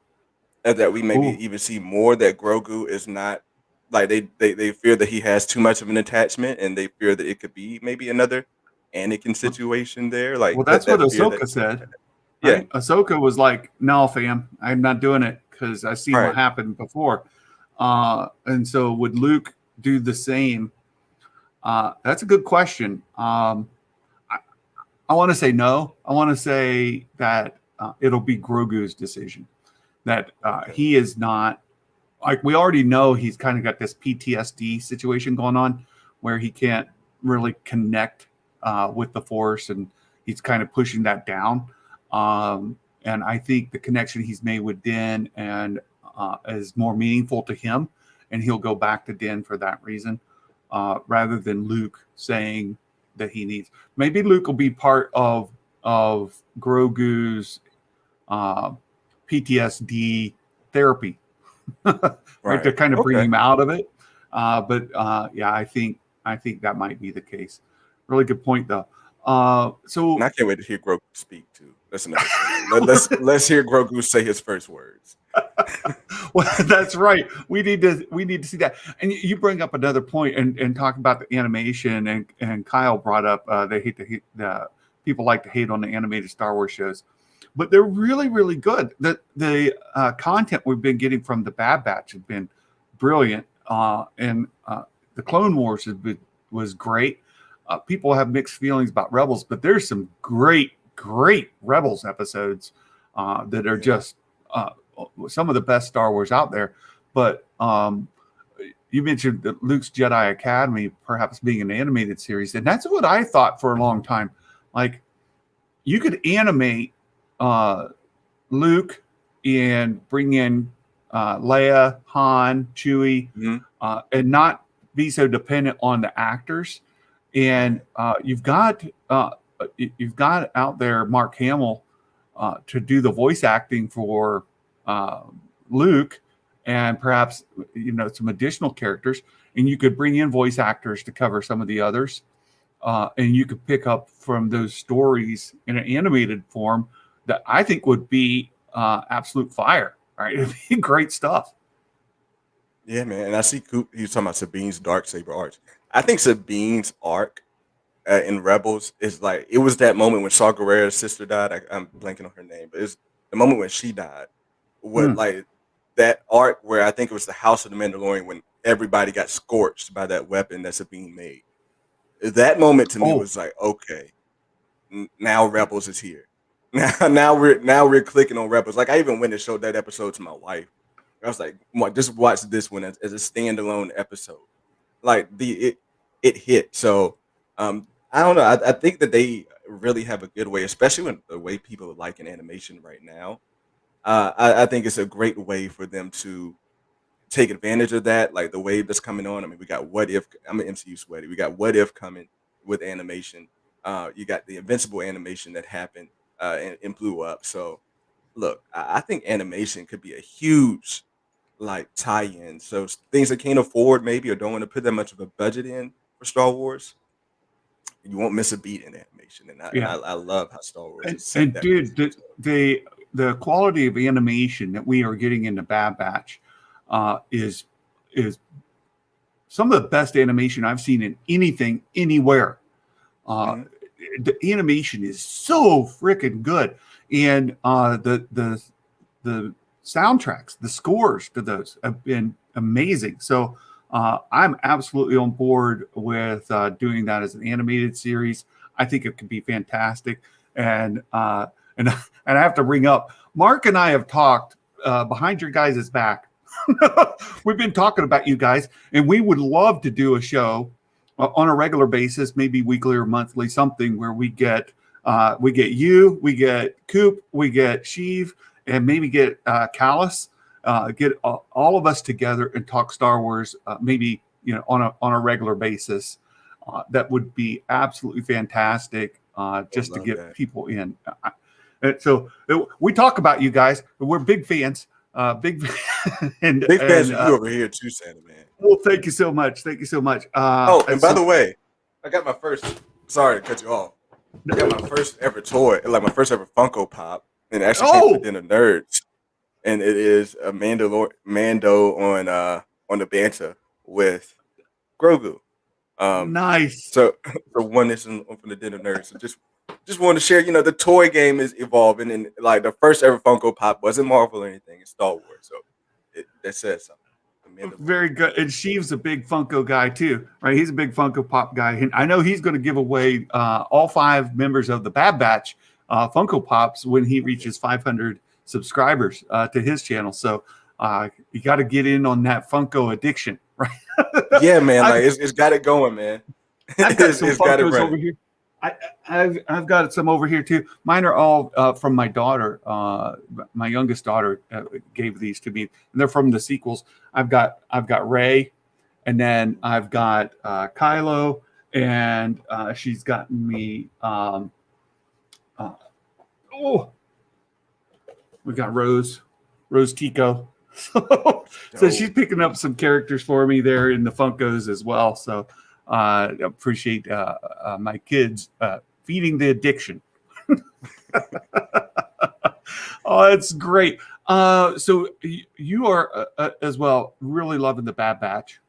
and that we maybe even see more that Grogu is not like they fear that he has too much of an attachment, and they fear that it could be maybe another Anakin situation there? Like, well, that's what Ahsoka said. Right? Yeah, Ahsoka was like, "No, fam, I'm not doing it because I seen what happened before." And so, would Luke do the same? That's a good question. I want to say no. I want to say that it'll be Grogu's decision. That he is not, like, we already know he's kind of got this PTSD situation going on where he can't really connect with the Force, and he's kind of pushing that down. And I think the connection he's made with Din and is more meaningful to him, and he'll go back to Din for that reason, rather than Luke saying that he needs. Maybe Luke will be part of Grogu's PTSD therapy, right? To kind of bring him out of it. But yeah, I think that might be the case. Really good point, though. So and I can't wait to hear Grogu speak too. That's another thing. Let's hear Grogu say his first words. Well, that's right. We need to see that. And you bring up another point and talk about the animation. And Kyle brought up people like to hate on the animated Star Wars shows, but they're really, really good. The content we've been getting from the Bad Batch has been brilliant, and the Clone Wars was great. People have mixed feelings about Rebels, but there's some great Rebels episodes that are just some of the best Star Wars out there. But you mentioned that Luke's Jedi Academy perhaps being an animated series, and that's what I thought for a long time. Like, you could animate Luke and bring in Leia, Han, Chewie, and not be so dependent on the actors. And you've got out there Mark Hamill to do the voice acting for Luke, and perhaps some additional characters, and you could bring in voice actors to cover some of the others, and you could pick up from those stories in an animated form that I think would be absolute fire. Right, it'd be great stuff. Yeah, man. And I see Coop, he was talking about Sabine's Darksaber arc. I think Sabine's arc in Rebels is like, it was that moment when Saw Gerrera's sister died. I'm blanking on her name, but it's the moment when she died. Like that arc where I think it was the House of the Mandalorian when everybody got scorched by that weapon that Sabine made. That moment to me was like, okay, now Rebels is here. Now we're clicking on Rebels. Like, I even went and showed that episode to my wife. I was like, just watch this one as a standalone episode. Like, it hit. So I don't know. I think that they really have a good way, especially when the way people are liking animation right now. I think it's a great way for them to take advantage of that, like the wave that's coming on. I mean, we got What If. I'm an MCU sweaty. We got What If coming with animation. You got the Invincible animation that happened and blew up. So, look, I think animation could be a huge tie-in. So things that can't afford maybe or don't want to put that much of a budget in for Star Wars, You won't miss a beat in animation, and I love how Star Wars has set And that dude, precedent. the quality of animation that we are getting in the Bad Batch is some of the best animation I've seen in anything anywhere. The animation is so freaking good, and the soundtracks, the scores to those have been amazing. So I'm absolutely on board with doing that as an animated series. I think it could be fantastic, and I have to bring up, Mark and I have talked behind your guys' back. We've been talking about you guys, and we would love to do a show on a regular basis, maybe weekly or monthly, something where we get you, we get Coop, we get Sheev, and maybe get Callus, get all of us together and talk Star Wars, maybe on a regular basis. That would be absolutely fantastic, just to get people in. So we talk about you guys. We're big fans. Big fans of you over here too, Santa Man. Well, thank you so much. Thank you so much. And by the way, I got my first. Sorry to cut you off. I got my first ever toy, like my first ever Funko Pop, and it actually came from Den of Nerds, and it is a Mando on the Banta with Grogu. Nice. So the one is from the Den of Nerds. So just wanted to share. The toy game is evolving, and like the first ever Funko Pop wasn't Marvel or anything; it's Star Wars. So that says something. Very good. And Sheev's a big Funko guy too, right? He's a big Funko Pop guy, and I know he's going to give away all 5 members of the Bad Batch Funko Pops when he reaches 500 subscribers to his channel. So you got to get in on that Funko addiction, right? Yeah, man. Like it's got it going, man. I've got some Funkos over here. I've got some over here too. Mine are all from my daughter. My youngest daughter gave these to me, and they're from the sequels. I've got Rey, and then I've got Kylo, and she's gotten me. We got Rose Tico. So she's picking up some characters for me there in the Funkos as well. So. Appreciate my kids feeding the addiction. Oh, it's great. So you are as well really loving the Bad Batch.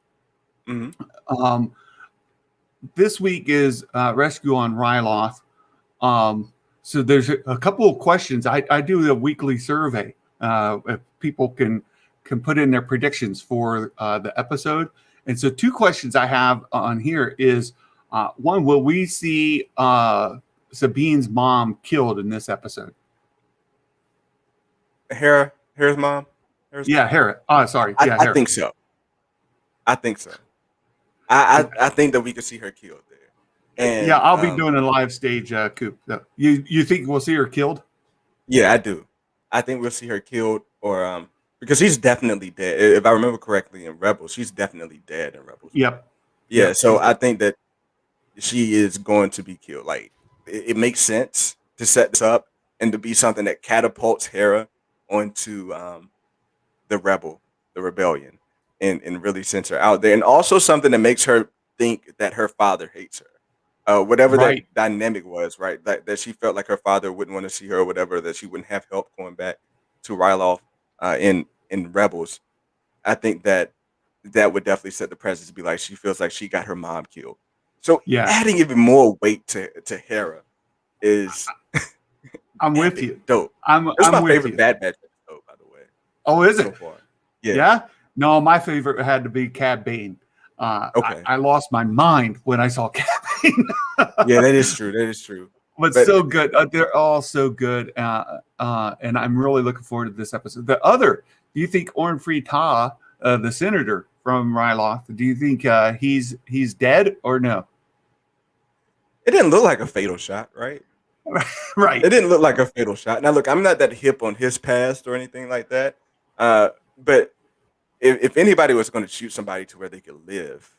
Mm-hmm. This week is Rescue on Ryloth. So there's a couple of questions. I do a weekly survey. If people can put in their predictions for the episode. And so 2 questions I have on here is, one, will we see Sabine's mom killed in this episode? Hera's mom? Hera. Oh, sorry. Yeah, I think so. I think that we could see her killed there. And I'll be doing a live stage coup. You think we'll see her killed? Yeah, I do. I think we'll see her killed, or because she's definitely dead. If I remember correctly, in Rebels, she's definitely dead in Rebels. Yep. Yeah, so I think that she is going to be killed. Like, it makes sense to set this up and to be something that catapults Hera onto the rebellion, and really sends her out there. And also something that makes her think that her father hates her. Whatever that dynamic was, right? That she felt like her father wouldn't want to see her or whatever, that she wouldn't have help going back to Ryloth in Rebels. I think that would definitely set the precedent to be like, she feels like she got her mom killed. So adding even more weight to Hera is I'm with you. Dope. It's my favorite Bad Batch episode, by the way. Oh, is so it? Far. Yeah. No, my favorite had to be Cad Bane. Okay. I lost my mind when I saw Cad Bane. Yeah, that is true. But so good. They're all so good. And I'm really looking forward to this episode. The other, do you think Orn Free Ta, the senator from Ryloth, do you think he's dead or no? It didn't look like a fatal shot, right? Right. It didn't look like a fatal shot. Now, look, I'm not that hip on his past or anything like that. But if anybody was going to shoot somebody to where they could live,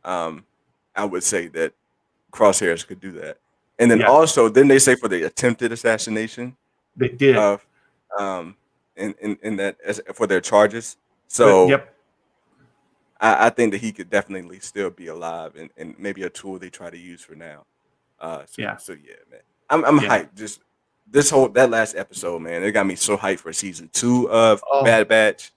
I would say that Crosshairs could do that. And then also, then they say for the attempted assassination, they did of in that for their charges. So I think that he could definitely still be alive and maybe a tool they try to use for now. So yeah, man, I'm hyped. Just that last episode, man, it got me so hyped for season 2 of Bad Batch.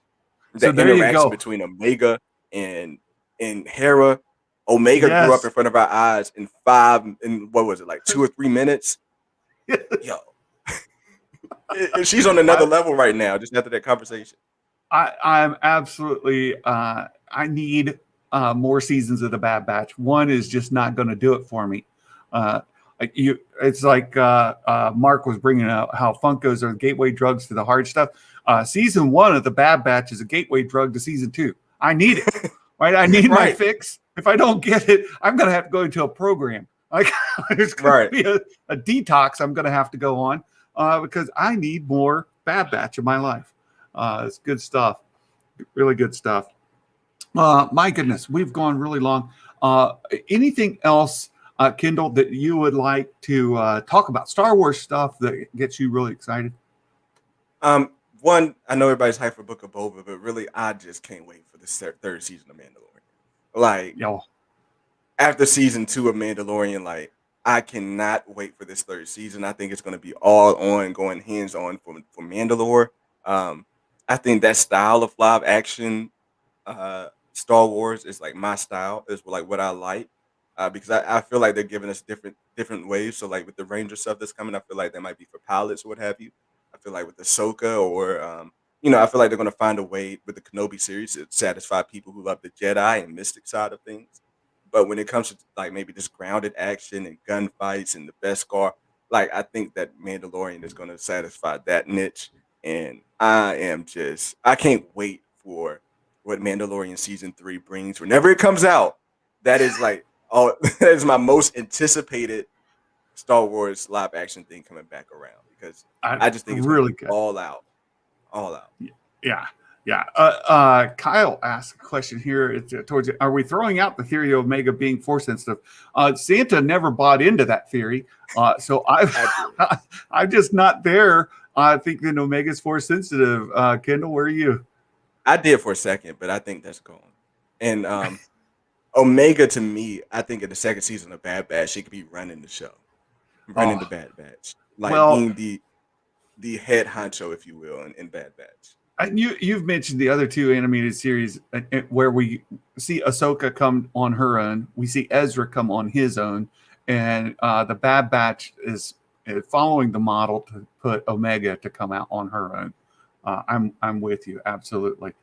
So The there you interaction go. between Omega and Hera. Omega grew up in front of our eyes in what was it, like 2 or 3 minutes? Yo. She's on another level right now, just after that conversation. I'm absolutely I need more seasons of the Bad Batch. One is just not going to do it for me. It's like Mark was bringing out how Funkos are gateway drugs to the hard stuff. Season 1 of the Bad Batch is a gateway drug to season 2. I need it, right? I need my fix. If I don't get it, I'm going to have to go into a program. Like it's going to be a detox I'm going to have to go on because I need more Bad Batch in my life. It's good stuff, really good stuff. My goodness, we've gone really long. Anything else, Kendall, that you would like to talk about? Star Wars stuff that gets you really excited? One, I know everybody's hyped for Book of Boba, but really, I just can't wait for the third season of Mandalorian. Like, after season 2 of Mandalorian, like, I cannot wait for this third season. I think it's going to be all on, going hands-on for Mandalore. I think that style of live action Star Wars is like my style, is like what I like. Because I feel like they're giving us different ways. So like with the Ranger stuff that's coming, I feel like that might be for pilots or what have you. I feel like with Ahsoka or I feel like they're gonna find a way with the Kenobi series to satisfy people who love the Jedi and mystic side of things. But when it comes to like maybe this grounded action and gunfights and the Beskar, like I think that Mandalorian is gonna satisfy that niche. And I can't wait for what Mandalorian season 3 brings. Whenever it comes out, that is like that is my most anticipated Star Wars live action thing coming back around because I just think it's really good. All out. Yeah. Kyle asked a question here towards you. Are we throwing out the theory of Omega being force sensitive? Santa never bought into that theory, so I'm just not there. I think that Omega's force sensitive. Kendall, where are you? I did for a second, but I think that's gone. And Omega, to me, I think in the second season of Bad Batch, she could be running the show, running the Bad Batch, being the head honcho, if you will, in Bad Batch. You've mentioned the other 2 animated series where we see Ahsoka come on her own, we see Ezra come on his own, and the Bad Batch is following the model to put Omega to come out on her own. I'm with you absolutely.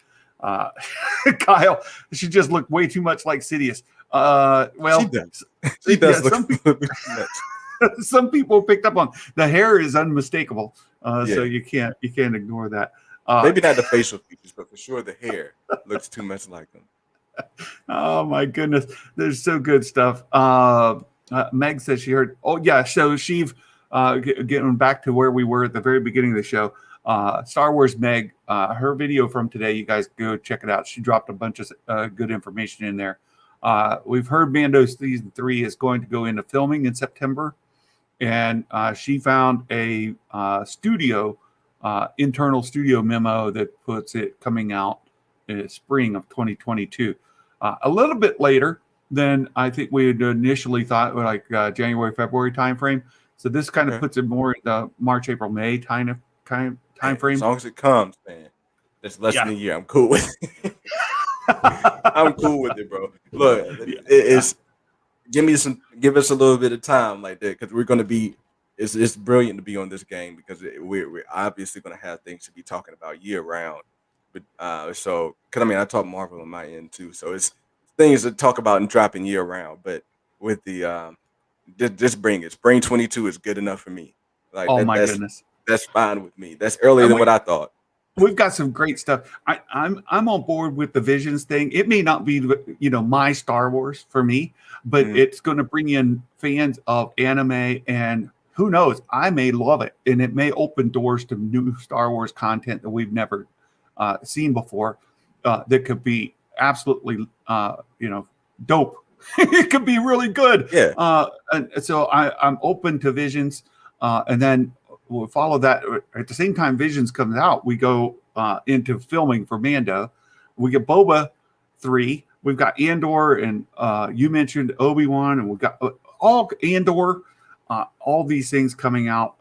Kyle, she just looked way too much like Sidious. Well, she does look too much. Some people picked up on the hair is unmistakable, so you can't ignore that. Maybe not the facial features, but for sure the hair looks too much like them. Oh my goodness, there's so good stuff. Meg says she heard. Oh yeah, so Sheev, getting back to where we were at the very beginning of the show. Star Wars Meg, her video from today, you guys go check it out. She dropped a bunch of good information in there. We've heard Mando season 3 is going to go into filming in September, and she found a internal studio memo that puts it coming out in spring of 2022. A little bit later than I think we had initially thought, like January, February timeframe. So this kind of puts it more in the March, April, May time frame. As long as it comes, man. It's less than a year. I'm cool with it. I'm cool with it, bro. Look, it's give us a little bit of time like that because we're gonna be. It's brilliant to be on this game because we're obviously gonna have things to be talking about year round. But because I talk Marvel on my end too, so it's things to talk about and dropping year round. But with the just bring it. Spring 22 is good enough for me. Like my goodness. That's fine with me. That's earlier than what I thought. We've got some great stuff. I'm on board with the Visions thing. It may not be my Star Wars for me, but it's going to bring in fans of anime, and who knows, I may love it, and it may open doors to new Star Wars content that we've never seen before. That could be absolutely dope. It could be really good. Yeah. And so I'm open to Visions, and then we'll follow that. At the same time Visions comes out, we go into filming for Mando. We get Boba 3. we've got Andor, and you mentioned Obi-Wan, and we've got all Andor, all these things coming out,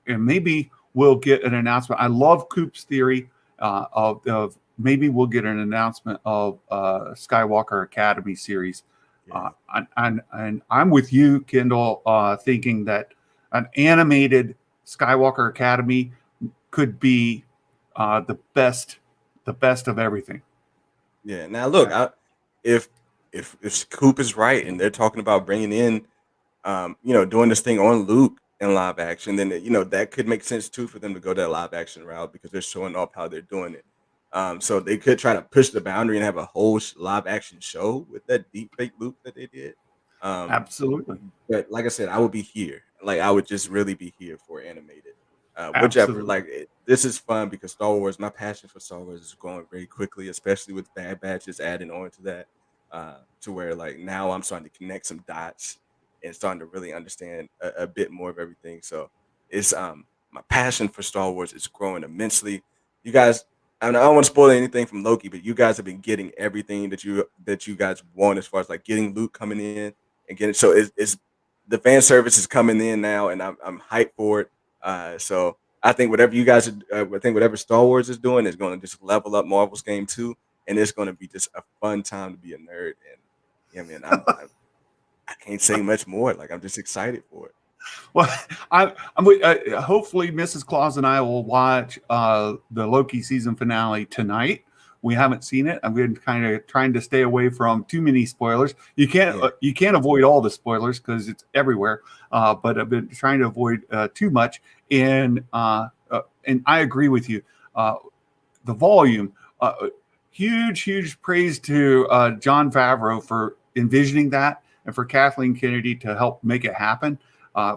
and maybe we'll get an announcement. I love Coop's theory of maybe we'll get an announcement of Skywalker Academy series. Yeah. And I'm with you, Kendall, thinking that an animated Skywalker Academy could be the best of everything. Yeah. Now look, if Coop is right and they're talking about bringing in, doing this thing on Luke in live action, then that could make sense too for them to go that live action route because they're showing off how they're doing it. So they could try to push the boundary and have a whole live action show with that deep fake Luke that they did. Absolutely. But like I said, I would be here. Like I would just really be here for animated. Whichever. This is fun because Star Wars. My passion for Star Wars is growing very quickly, especially with Bad Batch just adding on to that. To where like now I'm starting to connect some dots and starting to really understand a bit more of everything. So it's my passion for Star Wars is growing immensely. You guys. I don't want to spoil anything from Loki, but you guys have been getting everything that you guys want as far as like getting Luke coming in and getting. So it's the fan service is coming in now, and I'm hyped for it. So I think whatever you guys, whatever Star Wars is doing is going to just level up Marvel's game too, and it's going to be just a fun time to be a nerd. And yeah, man, I can't say much more. Like I'm just excited for it. Well, hopefully Mrs. Claus and I will watch the Loki season finale tonight. We haven't seen it. I've been kind of trying to stay away from too many spoilers. You can't avoid all the spoilers because it's everywhere. But I've been trying to avoid too much. And I agree with you. The volume, huge praise to Jon Favreau for envisioning that and for Kathleen Kennedy to help make it happen.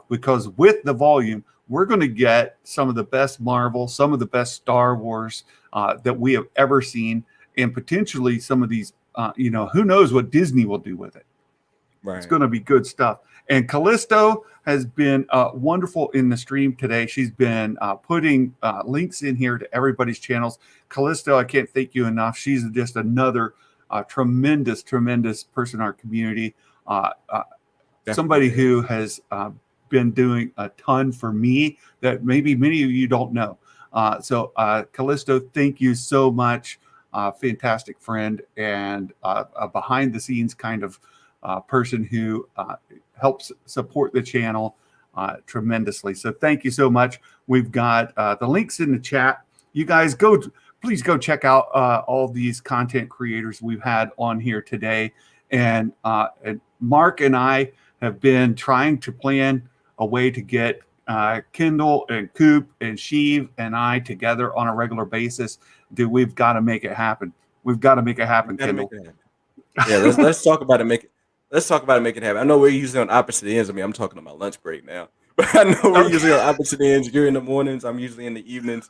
Because with the volume, we're going to get some of the best Marvel, some of the best Star Wars that we have ever seen, and potentially some of these, who knows what Disney will do with it. Right. It's going to be good stuff. And Callisto has been wonderful in the stream today. She's been putting links in here to everybody's channels. Callisto, I can't thank you enough. She's just another tremendous person in our community. Somebody who has been doing a ton for me that maybe many of you don't know. So Callisto, thank you so much. Fantastic friend and a behind the scenes kind of person who helps support the channel tremendously. So thank you so much. We've got the links in the chat. You guys please go check out all these content creators we've had on here today. And Mark and I have been trying to plan a way to get Kendall and Coop and Sheev and I together on a regular basis. Dude, we've got to make it happen. We've got to make it happen, Kendall. Yeah, let's talk about it. Let's talk about it. Make it happen. I know we're usually on opposite ends. I mean, I'm talking about lunch break now, but I know we're usually on opposite ends. You're in the mornings. I'm usually in the evenings.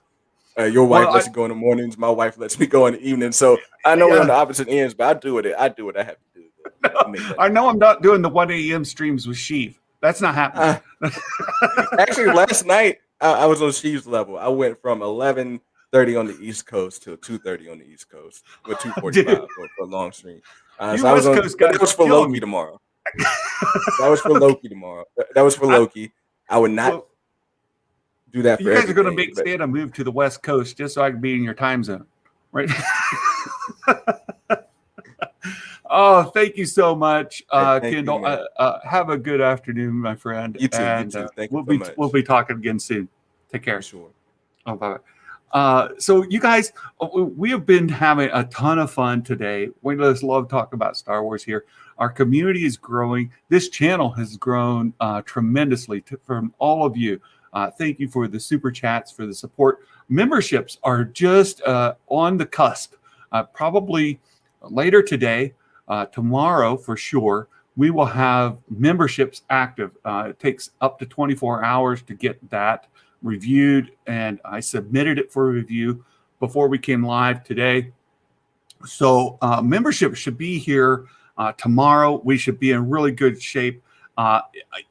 Your wife lets you go in the mornings. My wife lets me go in the evenings. So I know we're on the opposite ends, but I do what I have to do. I know I'm not doing the 1 a.m. streams with Sheev. That's not happening. Actually, last night I was on Sheev's level. I went from 11:30 on the East Coast to 2:30 on the East Coast, with 2:45 for a long stream. So I was that was for Loki tomorrow. That was for Loki tomorrow. That was for Loki. I would not do that for you guys everything, are going to make Santa move to the West Coast just so I can be in your time zone, right? Oh, thank you so much, Kendall. Have a good afternoon, my friend. You too. You too. Thank you so much. We'll be talking again soon. Take care. Sure. Oh, bye. So you guys, we have been having a ton of fun today. We just love talking about Star Wars here. Our community is growing. This channel has grown tremendously from all of you. Thank you for the super chats, for the support. Memberships are just on the cusp. Probably later today. Tomorrow, for sure, we will have memberships active. It takes up to 24 hours to get that reviewed, and I submitted it for review before we came live today. So membership should be here tomorrow. We should be in really good shape.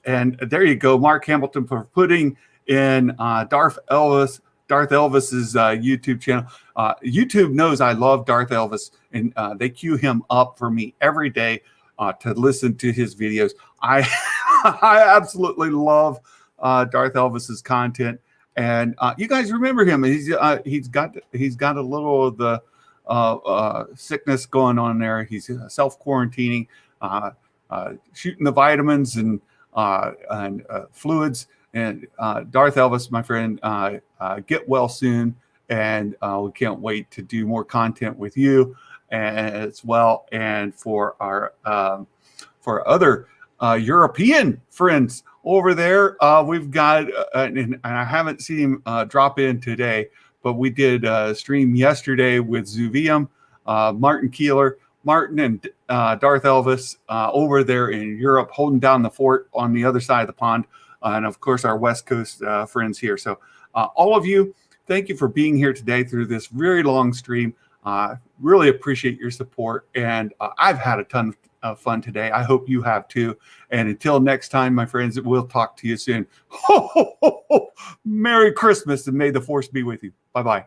And there you go, Mark Hamilton, for putting in Darth Ellis Darth Elvis's YouTube channel. YouTube knows I love Darth Elvis, and they queue him up for me every day to listen to his videos. I I absolutely love Darth Elvis's content, and you guys remember him. He's got a little of the sickness going on there. He's self-quarantining, shooting the vitamins and fluids. And Darth Elvis, my friend, get well soon, and we can't wait to do more content with you as well, and for our other European friends over there. We've got, and I haven't seen him drop in today, but we did a stream yesterday with Zuvium, Martin Keeler, Martin and Darth Elvis over there in Europe, holding down the fort on the other side of the pond. And of course, our West Coast friends here. So all of you, thank you for being here today through this very long stream. Really appreciate your support. And I've had a ton of fun today. I hope you have too. And until next time, my friends, we'll talk to you soon. Merry Christmas, and may the force be with you. Bye-bye.